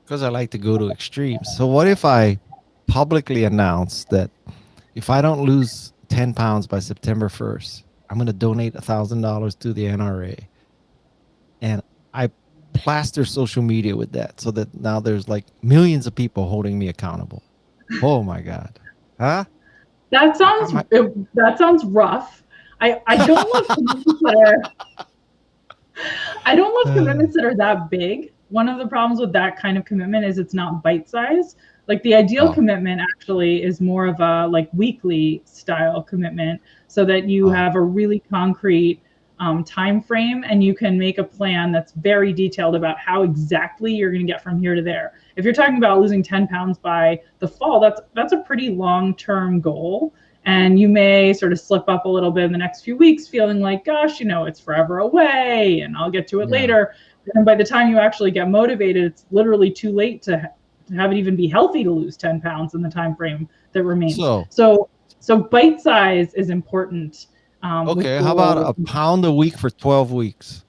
[SPEAKER 1] because I like to go to extremes. So what if I publicly announce that if I don't lose 10 pounds by September 1st, I'm going to donate $1,000 to the NRA, and I plaster social media with that so that now there's like millions of people holding me accountable. Oh my God. Huh?
[SPEAKER 2] That sounds rough. I don't love commitments that are that big. One of the problems with that kind of commitment is it's not bite-sized. Like the ideal commitment actually is more of a like weekly style commitment, so that you have a really concrete time frame, and you can make a plan that's very detailed about how exactly you're going to get from here to there. If you're talking about losing 10 pounds by the fall, that's a pretty long-term goal. And you may sort of slip up a little bit in the next few weeks, feeling like, gosh, you know, it's forever away and I'll get to it later. And by the time you actually get motivated, it's literally too late to have it even be healthy to lose 10 pounds in the time frame that remains. So bite size is important.
[SPEAKER 1] Okay, how about a pound a week for 12 weeks?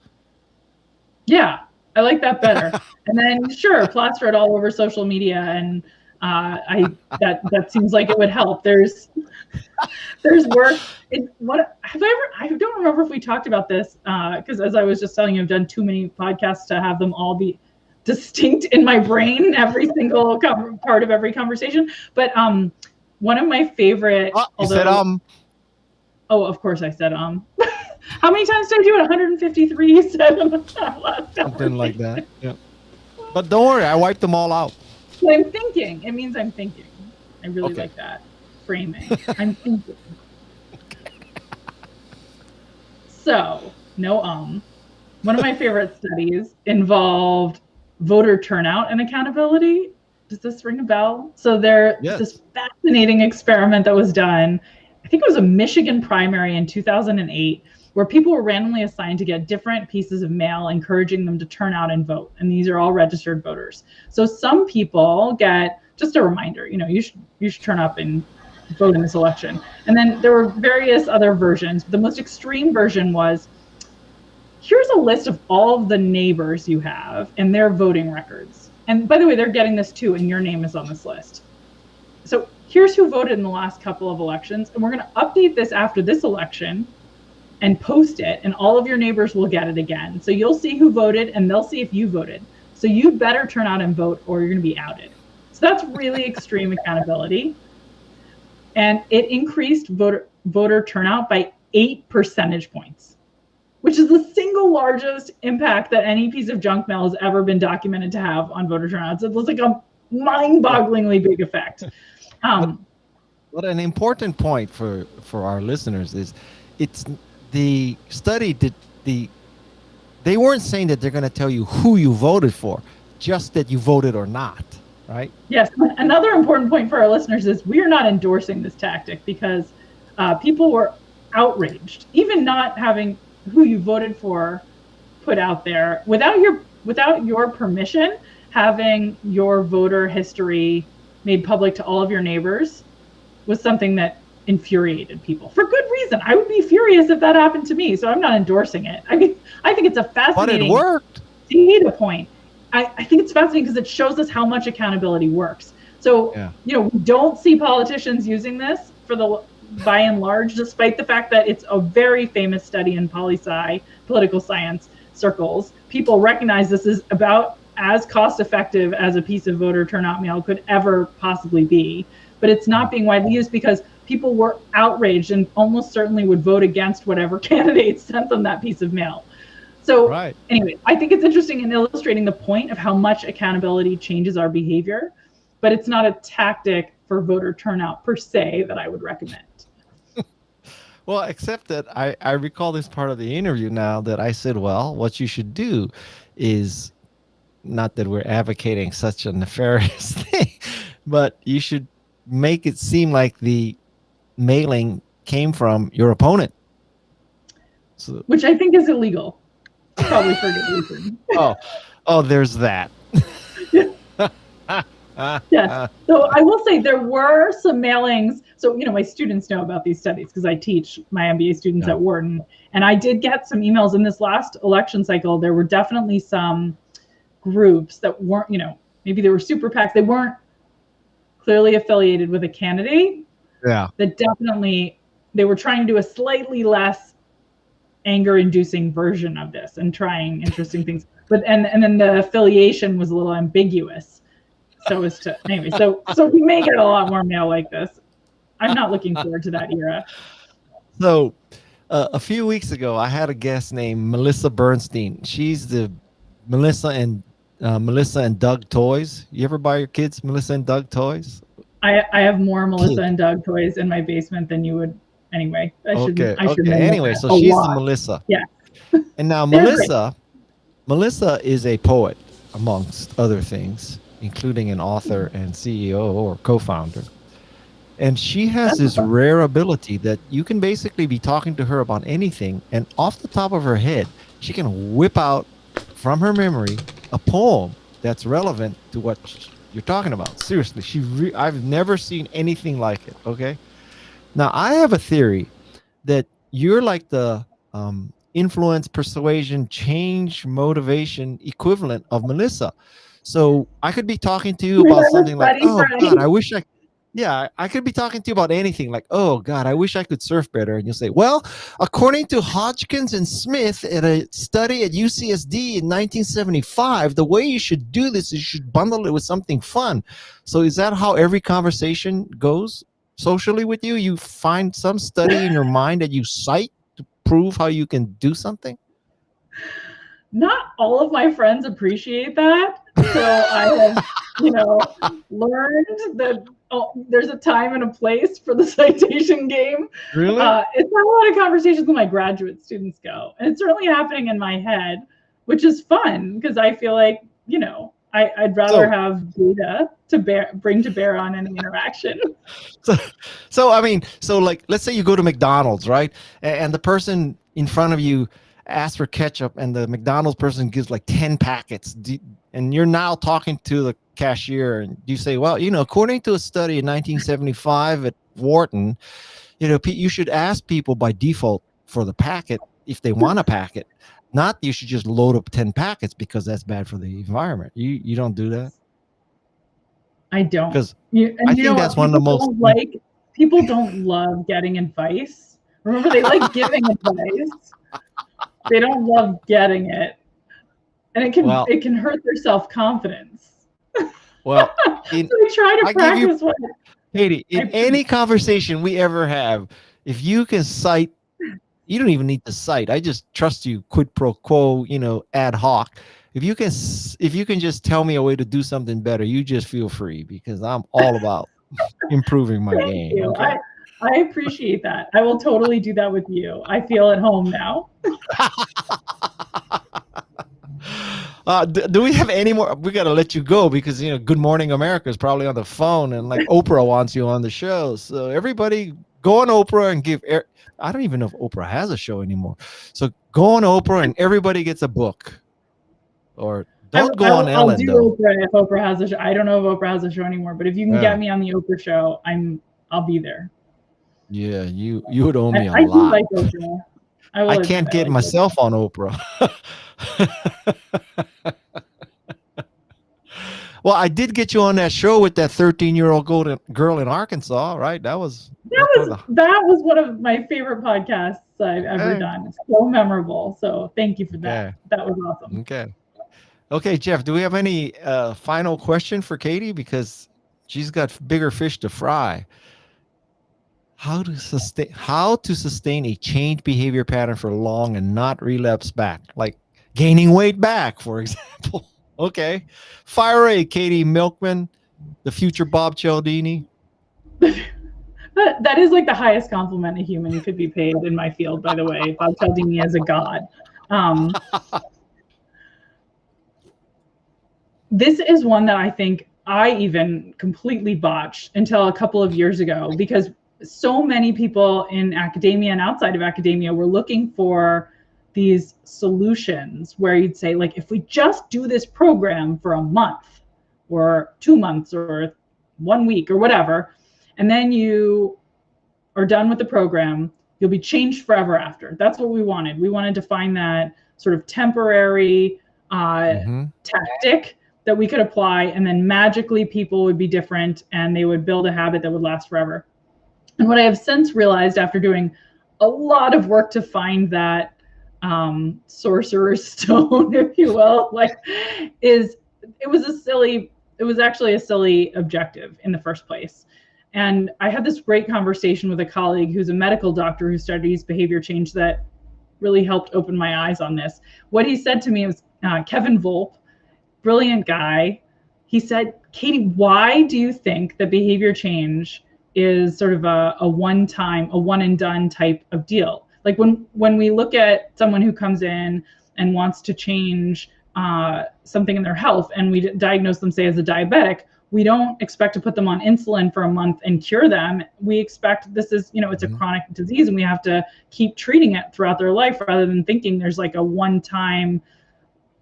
[SPEAKER 2] Yeah, I like that better. And then sure, plaster it all over social media, and that seems like it would help. There's work. I don't remember if we talked about this because as I was just telling you, I've done too many podcasts to have them all be distinct in my brain, every single part of every conversation. But one of my favorite.
[SPEAKER 1] You said
[SPEAKER 2] Oh, of course I said How many times did I do it? 153. You said
[SPEAKER 1] something like that. Yeah. But don't worry, I wiped them all out.
[SPEAKER 2] So I'm thinking. It means I'm thinking. I really like that framing. I'm thinking. So, no one of my favorite studies involved voter turnout and accountability. Does this ring a bell? So there's this fascinating experiment that was done. I think it was a Michigan primary in 2008, where people were randomly assigned to get different pieces of mail encouraging them to turn out and vote. And these are all registered voters. So some people get just a reminder, you know, you should turn up and vote in this election. And then there were various other versions. The most extreme version was, here's a list of all of the neighbors you have and their voting records. And by the way, they're getting this too, and your name is on this list. So here's who voted in the last couple of elections, and we're going to update this after this election and post it, and all of your neighbors will get it again. So you'll see who voted, and they'll see if you voted. So you better turn out and vote, or you're going to be outed. So that's really extreme accountability. And it increased voter turnout by 8 percentage points, which is the single largest impact that any piece of junk mail has ever been documented to have on voter turnout. So it was like a mind-bogglingly big effect.
[SPEAKER 1] But an important point for our listeners is the study did the they weren't saying that they're going to tell you who you voted for, just that you voted or not, right?
[SPEAKER 2] Yes. Another important point for our listeners is we are not endorsing this tactic because people were outraged, even not having who you voted for put out there without your permission, having your voter history made public to all of your neighbors was something that infuriated people for good reason. I would be furious if that happened to me, so I'm not endorsing it. I mean, I think it's a fascinating
[SPEAKER 1] But it worked.
[SPEAKER 2] data point. I think it's fascinating because it shows us how much accountability works. So,
[SPEAKER 1] Yeah.
[SPEAKER 2] We don't see politicians using this by and large, despite the fact that it's a very famous study in poli-sci, political science circles. People recognize this is about as cost effective as a piece of voter turnout mail could ever possibly be. But it's not being widely used because people were outraged and almost certainly would vote against whatever candidate sent them that piece of mail. So anyway, I think it's interesting in illustrating the point of how much accountability changes our behavior, but it's not a tactic for voter turnout per se that I would recommend.
[SPEAKER 1] Well, except that I recall this part of the interview now that I said, well, what you should do is, not that we're advocating such a nefarious thing, but you should make it seem like the mailing came from your opponent.
[SPEAKER 2] So, which I think is illegal. Probably for good reason.
[SPEAKER 1] Oh, there's that.
[SPEAKER 2] Yes. So I will say there were some mailings. So, my students know about these studies because I teach my MBA students at Wharton. And I did get some emails in this last election cycle. There were definitely some groups that weren't, maybe they were super PACs. They weren't clearly affiliated with a candidate.
[SPEAKER 1] Yeah.
[SPEAKER 2] That definitely, they were trying to do a slightly less anger-inducing version of this and trying interesting things. But and then the affiliation was a little ambiguous. So as to anyway, so we may get a lot more mail like this. I'm not looking forward to that era.
[SPEAKER 1] So a few weeks ago, I had a guest named Melissa Bernstein. She's the Melissa and Doug toys. You ever buy your kids Melissa and Doug toys?
[SPEAKER 2] I have more Melissa and Doug toys in my basement than you would. Anyway, I should.
[SPEAKER 1] Anyway, so she's the Melissa.
[SPEAKER 2] Yeah.
[SPEAKER 1] And now Melissa is a poet, amongst other things, including an author and CEO or co-founder. And she has this rare ability that you can basically be talking to her about anything, and off the top of her head, she can whip out from her memory a poem that's relevant to what you're talking about. Seriously, I've never seen anything like it. Okay. Now, I have a theory that you're like the influence, persuasion, change, motivation equivalent of Melissa. So I could be talking to you about something like, oh, God, I wish I could be talking to you about anything like, oh, God, I wish I could surf better. And you'll say, well, according to Hodgkins and Smith at a study at UCSD in 1975, the way you should do this is you should bundle it with something fun. So is that how every conversation goes? Socially with you, you find some study in your mind that you cite to prove how you can do something?
[SPEAKER 2] Not all of my friends appreciate that. So I have, learned that there's a time and a place for the citation game.
[SPEAKER 1] Really?
[SPEAKER 2] It's not a lot of conversations when my graduate students go. And it's certainly happening in my head, which is fun because I feel like, I'd rather have data to bring to bear on any interaction.
[SPEAKER 1] So like, let's say you go to McDonald's, right? And the person in front of you asks for ketchup, and the McDonald's person gives like 10 packets. And you're now talking to the cashier, and you say, well, according to a study in 1975 at Wharton, you should ask people by default for the packet if they want a packet. Not you should just load up 10 packets because that's bad for the environment. You don't do that?
[SPEAKER 2] I don't.
[SPEAKER 1] Because I think that's one of the most...
[SPEAKER 2] People don't love getting advice. Remember, they like giving advice. They don't love getting it. And it can hurt their self-confidence.
[SPEAKER 1] Well,
[SPEAKER 2] so we try to practice what...
[SPEAKER 1] Katy, in any conversation we ever have, if you can cite, you don't even need to cite. I just trust you, quid pro quo, ad hoc. If you can just tell me a way to do something better, you just feel free, because I'm all about improving my game.
[SPEAKER 2] Okay? I appreciate that. I will totally do that with you. I feel at home now.
[SPEAKER 1] Do we have any more? We got to let you go because, Good Morning America is probably on the phone and like Oprah wants you on the show. So everybody go on Oprah and I don't even know if Oprah has a show anymore. So go on Oprah and everybody gets a book. Or don't go on
[SPEAKER 2] I'll
[SPEAKER 1] Ellen
[SPEAKER 2] do
[SPEAKER 1] though.
[SPEAKER 2] Oprah if Oprah has a show. I don't know if Oprah has a show anymore, but if you can get me on the Oprah show, I'll be there.
[SPEAKER 1] Yeah, you would owe me a
[SPEAKER 2] I do
[SPEAKER 1] lot.
[SPEAKER 2] like Oprah.
[SPEAKER 1] I can't get myself on Oprah. Well, I did get you on that show with that 13-year-old girl in Arkansas, right? That was
[SPEAKER 2] one of my favorite podcasts I've ever done. It's so memorable. So thank you for that. That was awesome.
[SPEAKER 1] Okay, Jeff, do we have any final question for Katy? Because she's got bigger fish to fry. How to sustain a change behavior pattern for long and not relapse back, like gaining weight back, for example. Okay, fire away, Katy Milkman, the future Bob Cialdini.
[SPEAKER 2] That is like the highest compliment a human could be paid in my field, by the way. Bob Cialdini is a god. This is one that I think I even completely botched until a couple of years ago, because so many people in academia and outside of academia were looking for these solutions where you'd say, like, if we just do this program for a month or 2 months or 1 week or whatever, and then you are done with the program, you'll be changed forever after. That's what we wanted. We wanted to find that sort of temporary tactic that we could apply, and then magically people would be different and they would build a habit that would last forever. And what I have since realized after doing a lot of work to find that sorcerer's stone, if you will, it was actually a silly objective in the first place. And I had this great conversation with a colleague who's a medical doctor who studies behavior change that really helped open my eyes on this. What he said to me was, Kevin Volpe, brilliant guy. He said, Katy, why do you think that behavior change is sort of a one and done type of deal? Like when we look at someone who comes in and wants to change something in their health and we diagnose them, say, as a diabetic, we don't expect to put them on insulin for a month and cure them. We expect this is, it's a chronic disease and we have to keep treating it throughout their life rather than thinking there's like a one-time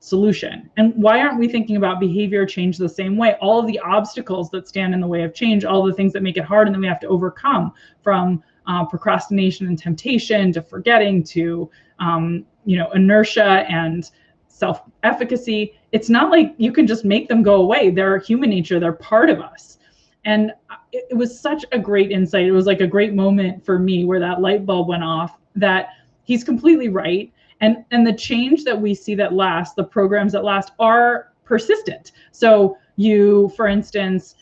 [SPEAKER 2] solution. And why aren't we thinking about behavior change the same way? All of the obstacles that stand in the way of change, all the things that make it hard and then we have to overcome, from procrastination and temptation to forgetting to inertia and self-efficacy. It's not like you can just make them go away. They're human nature. They're part of us. And it was such a great insight. It was like a great moment for me where that light bulb went off, that he's completely right. And the change that we see that lasts, the programs that last, are persistent. So you, for instance,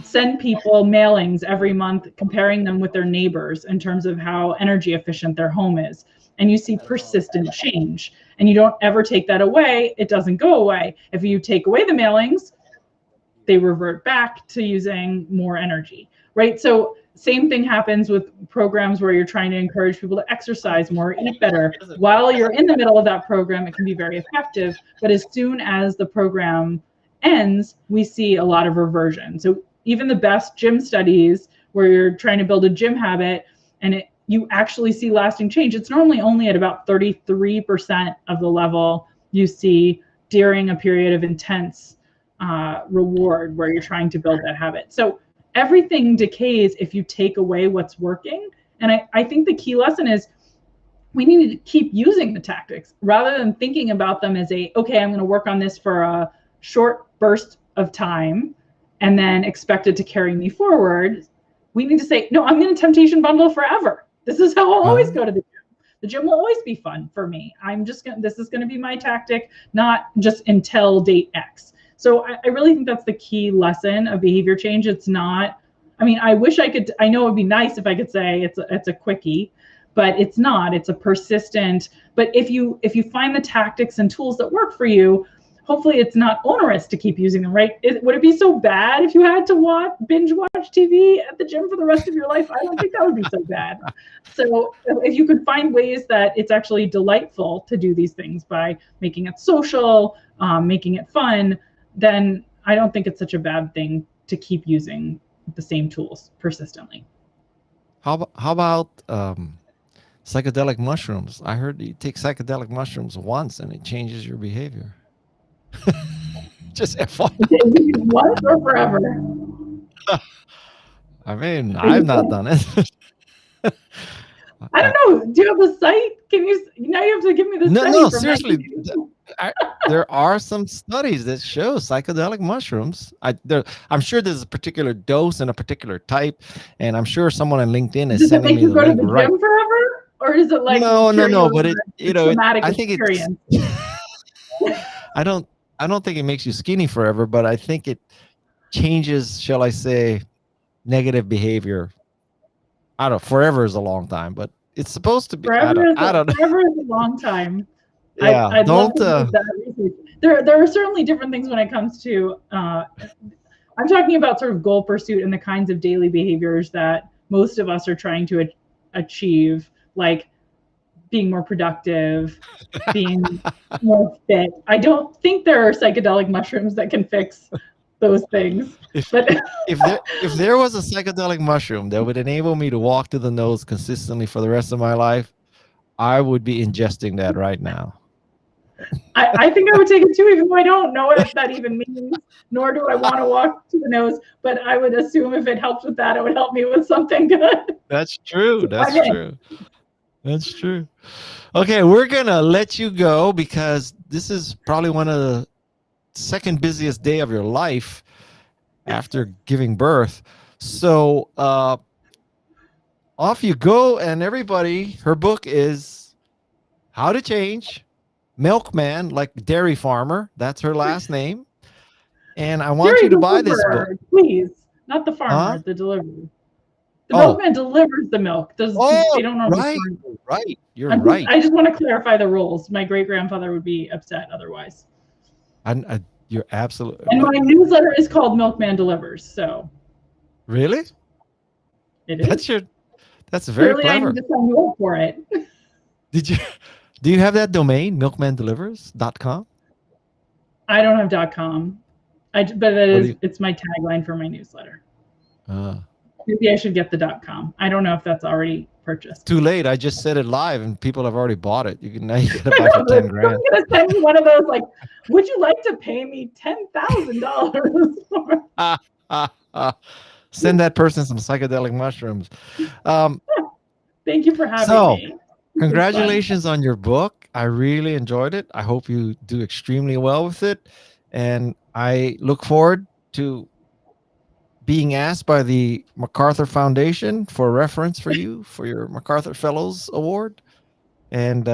[SPEAKER 2] send people mailings every month comparing them with their neighbors in terms of how energy efficient their home is. And you see persistent change. And you don't ever take that away. It doesn't go away. If you take away the mailings, they revert back to using more energy, right? So same thing happens with programs where you're trying to encourage people to exercise more, eat better. While you're in the middle of that program, it can be very effective. But as soon as the program ends, we see a lot of reversion. So even the best gym studies where you're trying to build a gym habit and you actually see lasting change, it's normally only at about 33% of the level you see during a period of intense reward where you're trying to build that habit. So everything decays if you take away what's working. And I think the key lesson is we need to keep using the tactics rather than thinking about them as okay, I'm going to work on this for a short burst of time and then expect it to carry me forward. We need to say, no, I'm going to temptation bundle forever. This is how I'll always go to the gym. The gym will always be fun for me. This is going to be my tactic, not just until date X. So I really think that's the key lesson of behavior change. It's not, I wish I could, I know it'd be nice if I could say it's a quickie, but it's not. It's a persistent, but if you find the tactics and tools that work for you, hopefully it's not onerous to keep using them, right? Would it be so bad if you had to binge watch TV at the gym for the rest of your life? I don't think that would be so bad. So if you could find ways that it's actually delightful to do these things by making it social, making it fun, then I don't think it's such a bad thing to keep using the same tools persistently.
[SPEAKER 1] How about psychedelic mushrooms? I heard you take psychedelic mushrooms once and it changes your behavior. Just FYI.
[SPEAKER 2] Once or forever?
[SPEAKER 1] I mean, I've not done it.
[SPEAKER 2] I don't know. Do you have the site? Can you? Now you have to give me the study.
[SPEAKER 1] No,
[SPEAKER 2] from
[SPEAKER 1] seriously. There are some studies that show psychedelic mushrooms. I'm sure there's a particular dose and a particular type, and I'm sure someone on LinkedIn is sending me the link.
[SPEAKER 2] Does it make you go to the gym forever, or is it like
[SPEAKER 1] no? But I think
[SPEAKER 2] experience?
[SPEAKER 1] I don't think it makes you skinny forever, but I think it changes, shall I say, negative behavior. I don't know. Forever is a long time, but it's supposed to be.
[SPEAKER 2] Forever is a long time.
[SPEAKER 1] Yeah,
[SPEAKER 2] I'd love to do that research. There are certainly different things when it comes to. I'm talking about sort of goal pursuit and the kinds of daily behaviors that most of us are trying to achieve, like being more productive, being more fit. I don't think there are psychedelic mushrooms that can fix those things.
[SPEAKER 1] If there was a psychedelic mushroom that would enable me to walk to the nose consistently for the rest of my life, I would be ingesting that right now.
[SPEAKER 2] I think I would take it too, even though I don't know what that even means, nor do I want to walk to the nose. But I would assume if it helps with that, it would help me with something good.
[SPEAKER 1] That's true. That's true. Okay, we're gonna let you go because this is probably one of the second busiest day of your life after giving birth. So off you go, and everybody, her book is How to Change Milkman, like dairy farmer. That's her last name. And I want you to buy this book.
[SPEAKER 2] Please. Not the farmer, the delivery. The milkman delivers the milk. They don't know.
[SPEAKER 1] Right. You're right.
[SPEAKER 2] I just want to clarify the rules. My great-grandfather would be upset otherwise.
[SPEAKER 1] You're absolutely.
[SPEAKER 2] And my newsletter is called Milkman Delivers. So.
[SPEAKER 1] Really?
[SPEAKER 2] It is.
[SPEAKER 1] That's very clever.
[SPEAKER 2] I need to sign you up for it.
[SPEAKER 1] Do you have that domain, milkmandelivers.com?
[SPEAKER 2] I don't have .com. But it's my tagline for my newsletter. Maybe I should get the .com. I don't know if that's already purchased.
[SPEAKER 1] Too late. I just said it live and people have already bought it. Now you can buy for 10 grand.
[SPEAKER 2] I'm gonna send me one of those like, would you like to pay me $10,000?
[SPEAKER 1] Send that person some psychedelic mushrooms.
[SPEAKER 2] Thank you for having me.
[SPEAKER 1] Congratulations on your book. I really enjoyed it. I hope you do extremely well with it. And I look forward to being asked by the MacArthur Foundation for reference for you for your MacArthur Fellows Award. And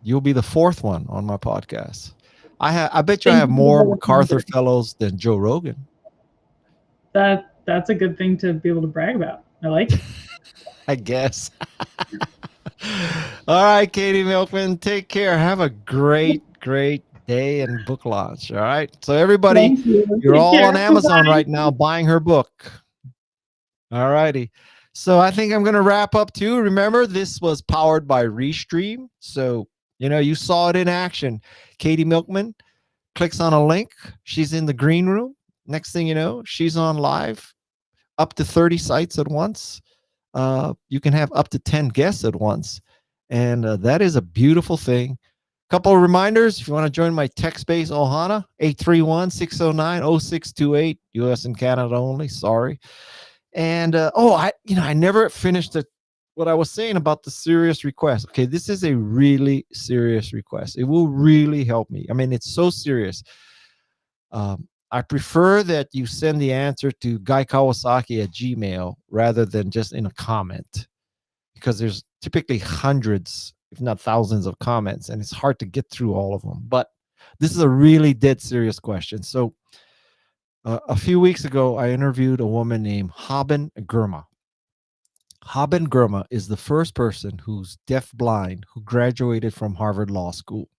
[SPEAKER 1] you'll be the fourth one on my podcast. I bet you I have more MacArthur Fellows than Joe Rogan.
[SPEAKER 2] That's a good thing to be able to brag about. I like it.
[SPEAKER 1] I guess. All right, Katy Milkman, take care. Have a great day and book launch. All right. So everybody, you're all on Amazon right now buying her book. All righty. So I think I'm going to wrap up too. Remember, this was powered by Restream. So, you saw it in action. Katy Milkman clicks on a link. She's in the green room. Next thing you know, she's on live, up to 30 sites at once. You can have up to 10 guests at once. And that is a beautiful thing. Couple of reminders. If you want to join my text-based Ohana, 831-609-0628, US and Canada only. Sorry. And I never finished what I was saying about the serious request. Okay, this is a really serious request. It will really help me. I mean, it's so serious. I prefer that you send the answer to guykawasaki@gmail rather than just in a comment, because there's typically hundreds, if not thousands, of comments, and it's hard to get through all of them. But this is a really dead serious question. So a few weeks ago, I interviewed a woman named Haben Girma. Haben Girma is the first person who's deaf-blind who graduated from Harvard Law School.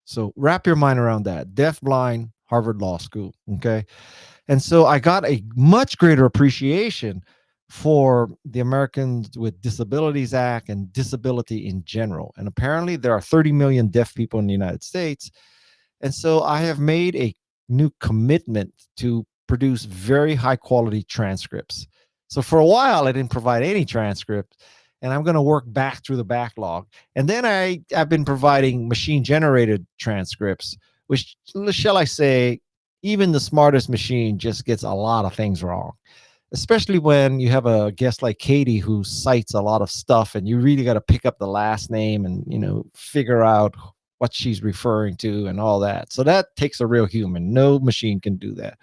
[SPEAKER 1] So wrap your mind around that. Deaf, blind, Harvard Law School. Okay. And so I got a much greater appreciation for the Americans with Disabilities Act and disability in general. And apparently there are 30 million deaf people in the United States. And so I have made a new commitment to produce very high quality transcripts. So for a while, I didn't provide any transcript, and I'm going to work back through the backlog. And then I've been providing machine generated transcripts, which, shall I say, even the smartest machine just gets a lot of things wrong, especially when you have a guest like Katy who cites a lot of stuff, and you really got to pick up the last name and, figure out what she's referring to and all that. So that takes a real human. No machine can do that.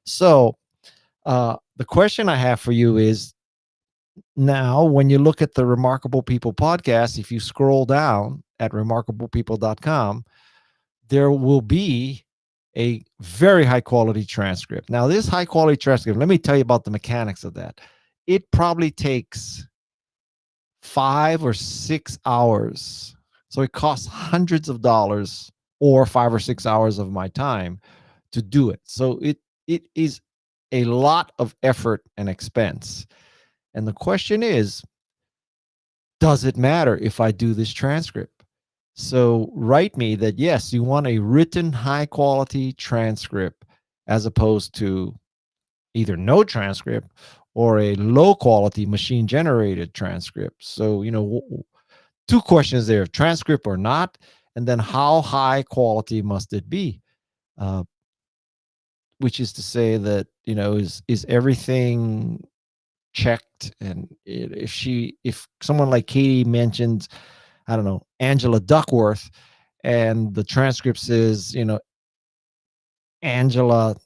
[SPEAKER 1] So the question I have for you is, now when you look at the Remarkable People podcast, if you scroll down at remarkablepeople.com, there will be a very high quality transcript. Now, this high quality transcript, let me tell you about the mechanics of that. It probably takes 5 or 6 hours. So it costs hundreds of dollars or 5 or 6 hours of my time to do it. So it is a lot of effort and expense. And the question is, does it matter if I do this transcript? So write me that, yes, you want a written high quality transcript as opposed to either no transcript or a low quality machine generated transcript. So, two questions there: transcript or not, and then how high quality must it be? Which is to say that, is everything checked? And if someone like Katy mentions, I don't know, Angela Duckworth, and the transcript says, Angela,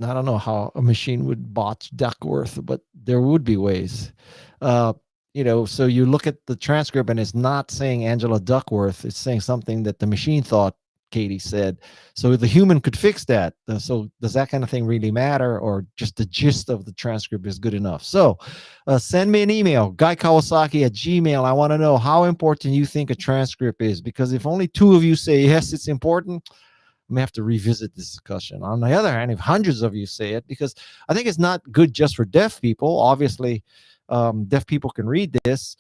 [SPEAKER 1] I don't know how a machine would botch Duckworth, but there would be ways. So you look at the transcript and it's not saying Angela Duckworth, it's saying something that the machine thought Katy said. So the human could fix that. So does that kind of thing really matter, or just the gist of the transcript is good enough? So send me an email, guykawasaki@gmail. I want to know how important you think a transcript is, because if only 2 of you say yes, it's important, I may have to revisit this discussion. On the other hand, if hundreds of you say it, because I think it's not good just for deaf people. Obviously, deaf people can read this,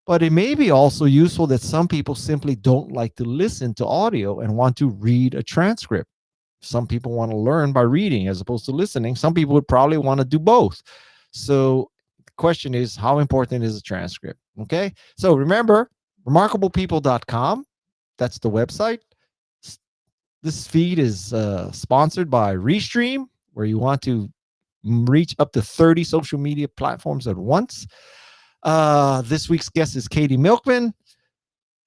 [SPEAKER 1] but it may be also useful that some people simply don't like to listen to audio and want to read a transcript. Some people want to learn by reading as opposed to listening. Some people would probably want to do both. So the question is, how important is a transcript? Okay. So remember, remarkablepeople.com. That's the website. This feed is sponsored by Restream, where you want to reach up to 30 social media platforms at once. This week's guest is Katy Milkman.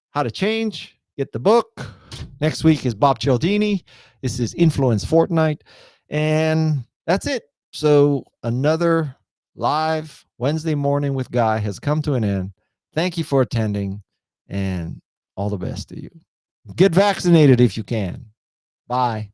[SPEAKER 1] How to Change. Get the book. Next week is Bob Cialdini. This is Influence Fortnite. And that's it. So another live Wednesday morning with Guy has come to an end. Thank you for attending, and all the best to you. Get vaccinated if you can. Bye.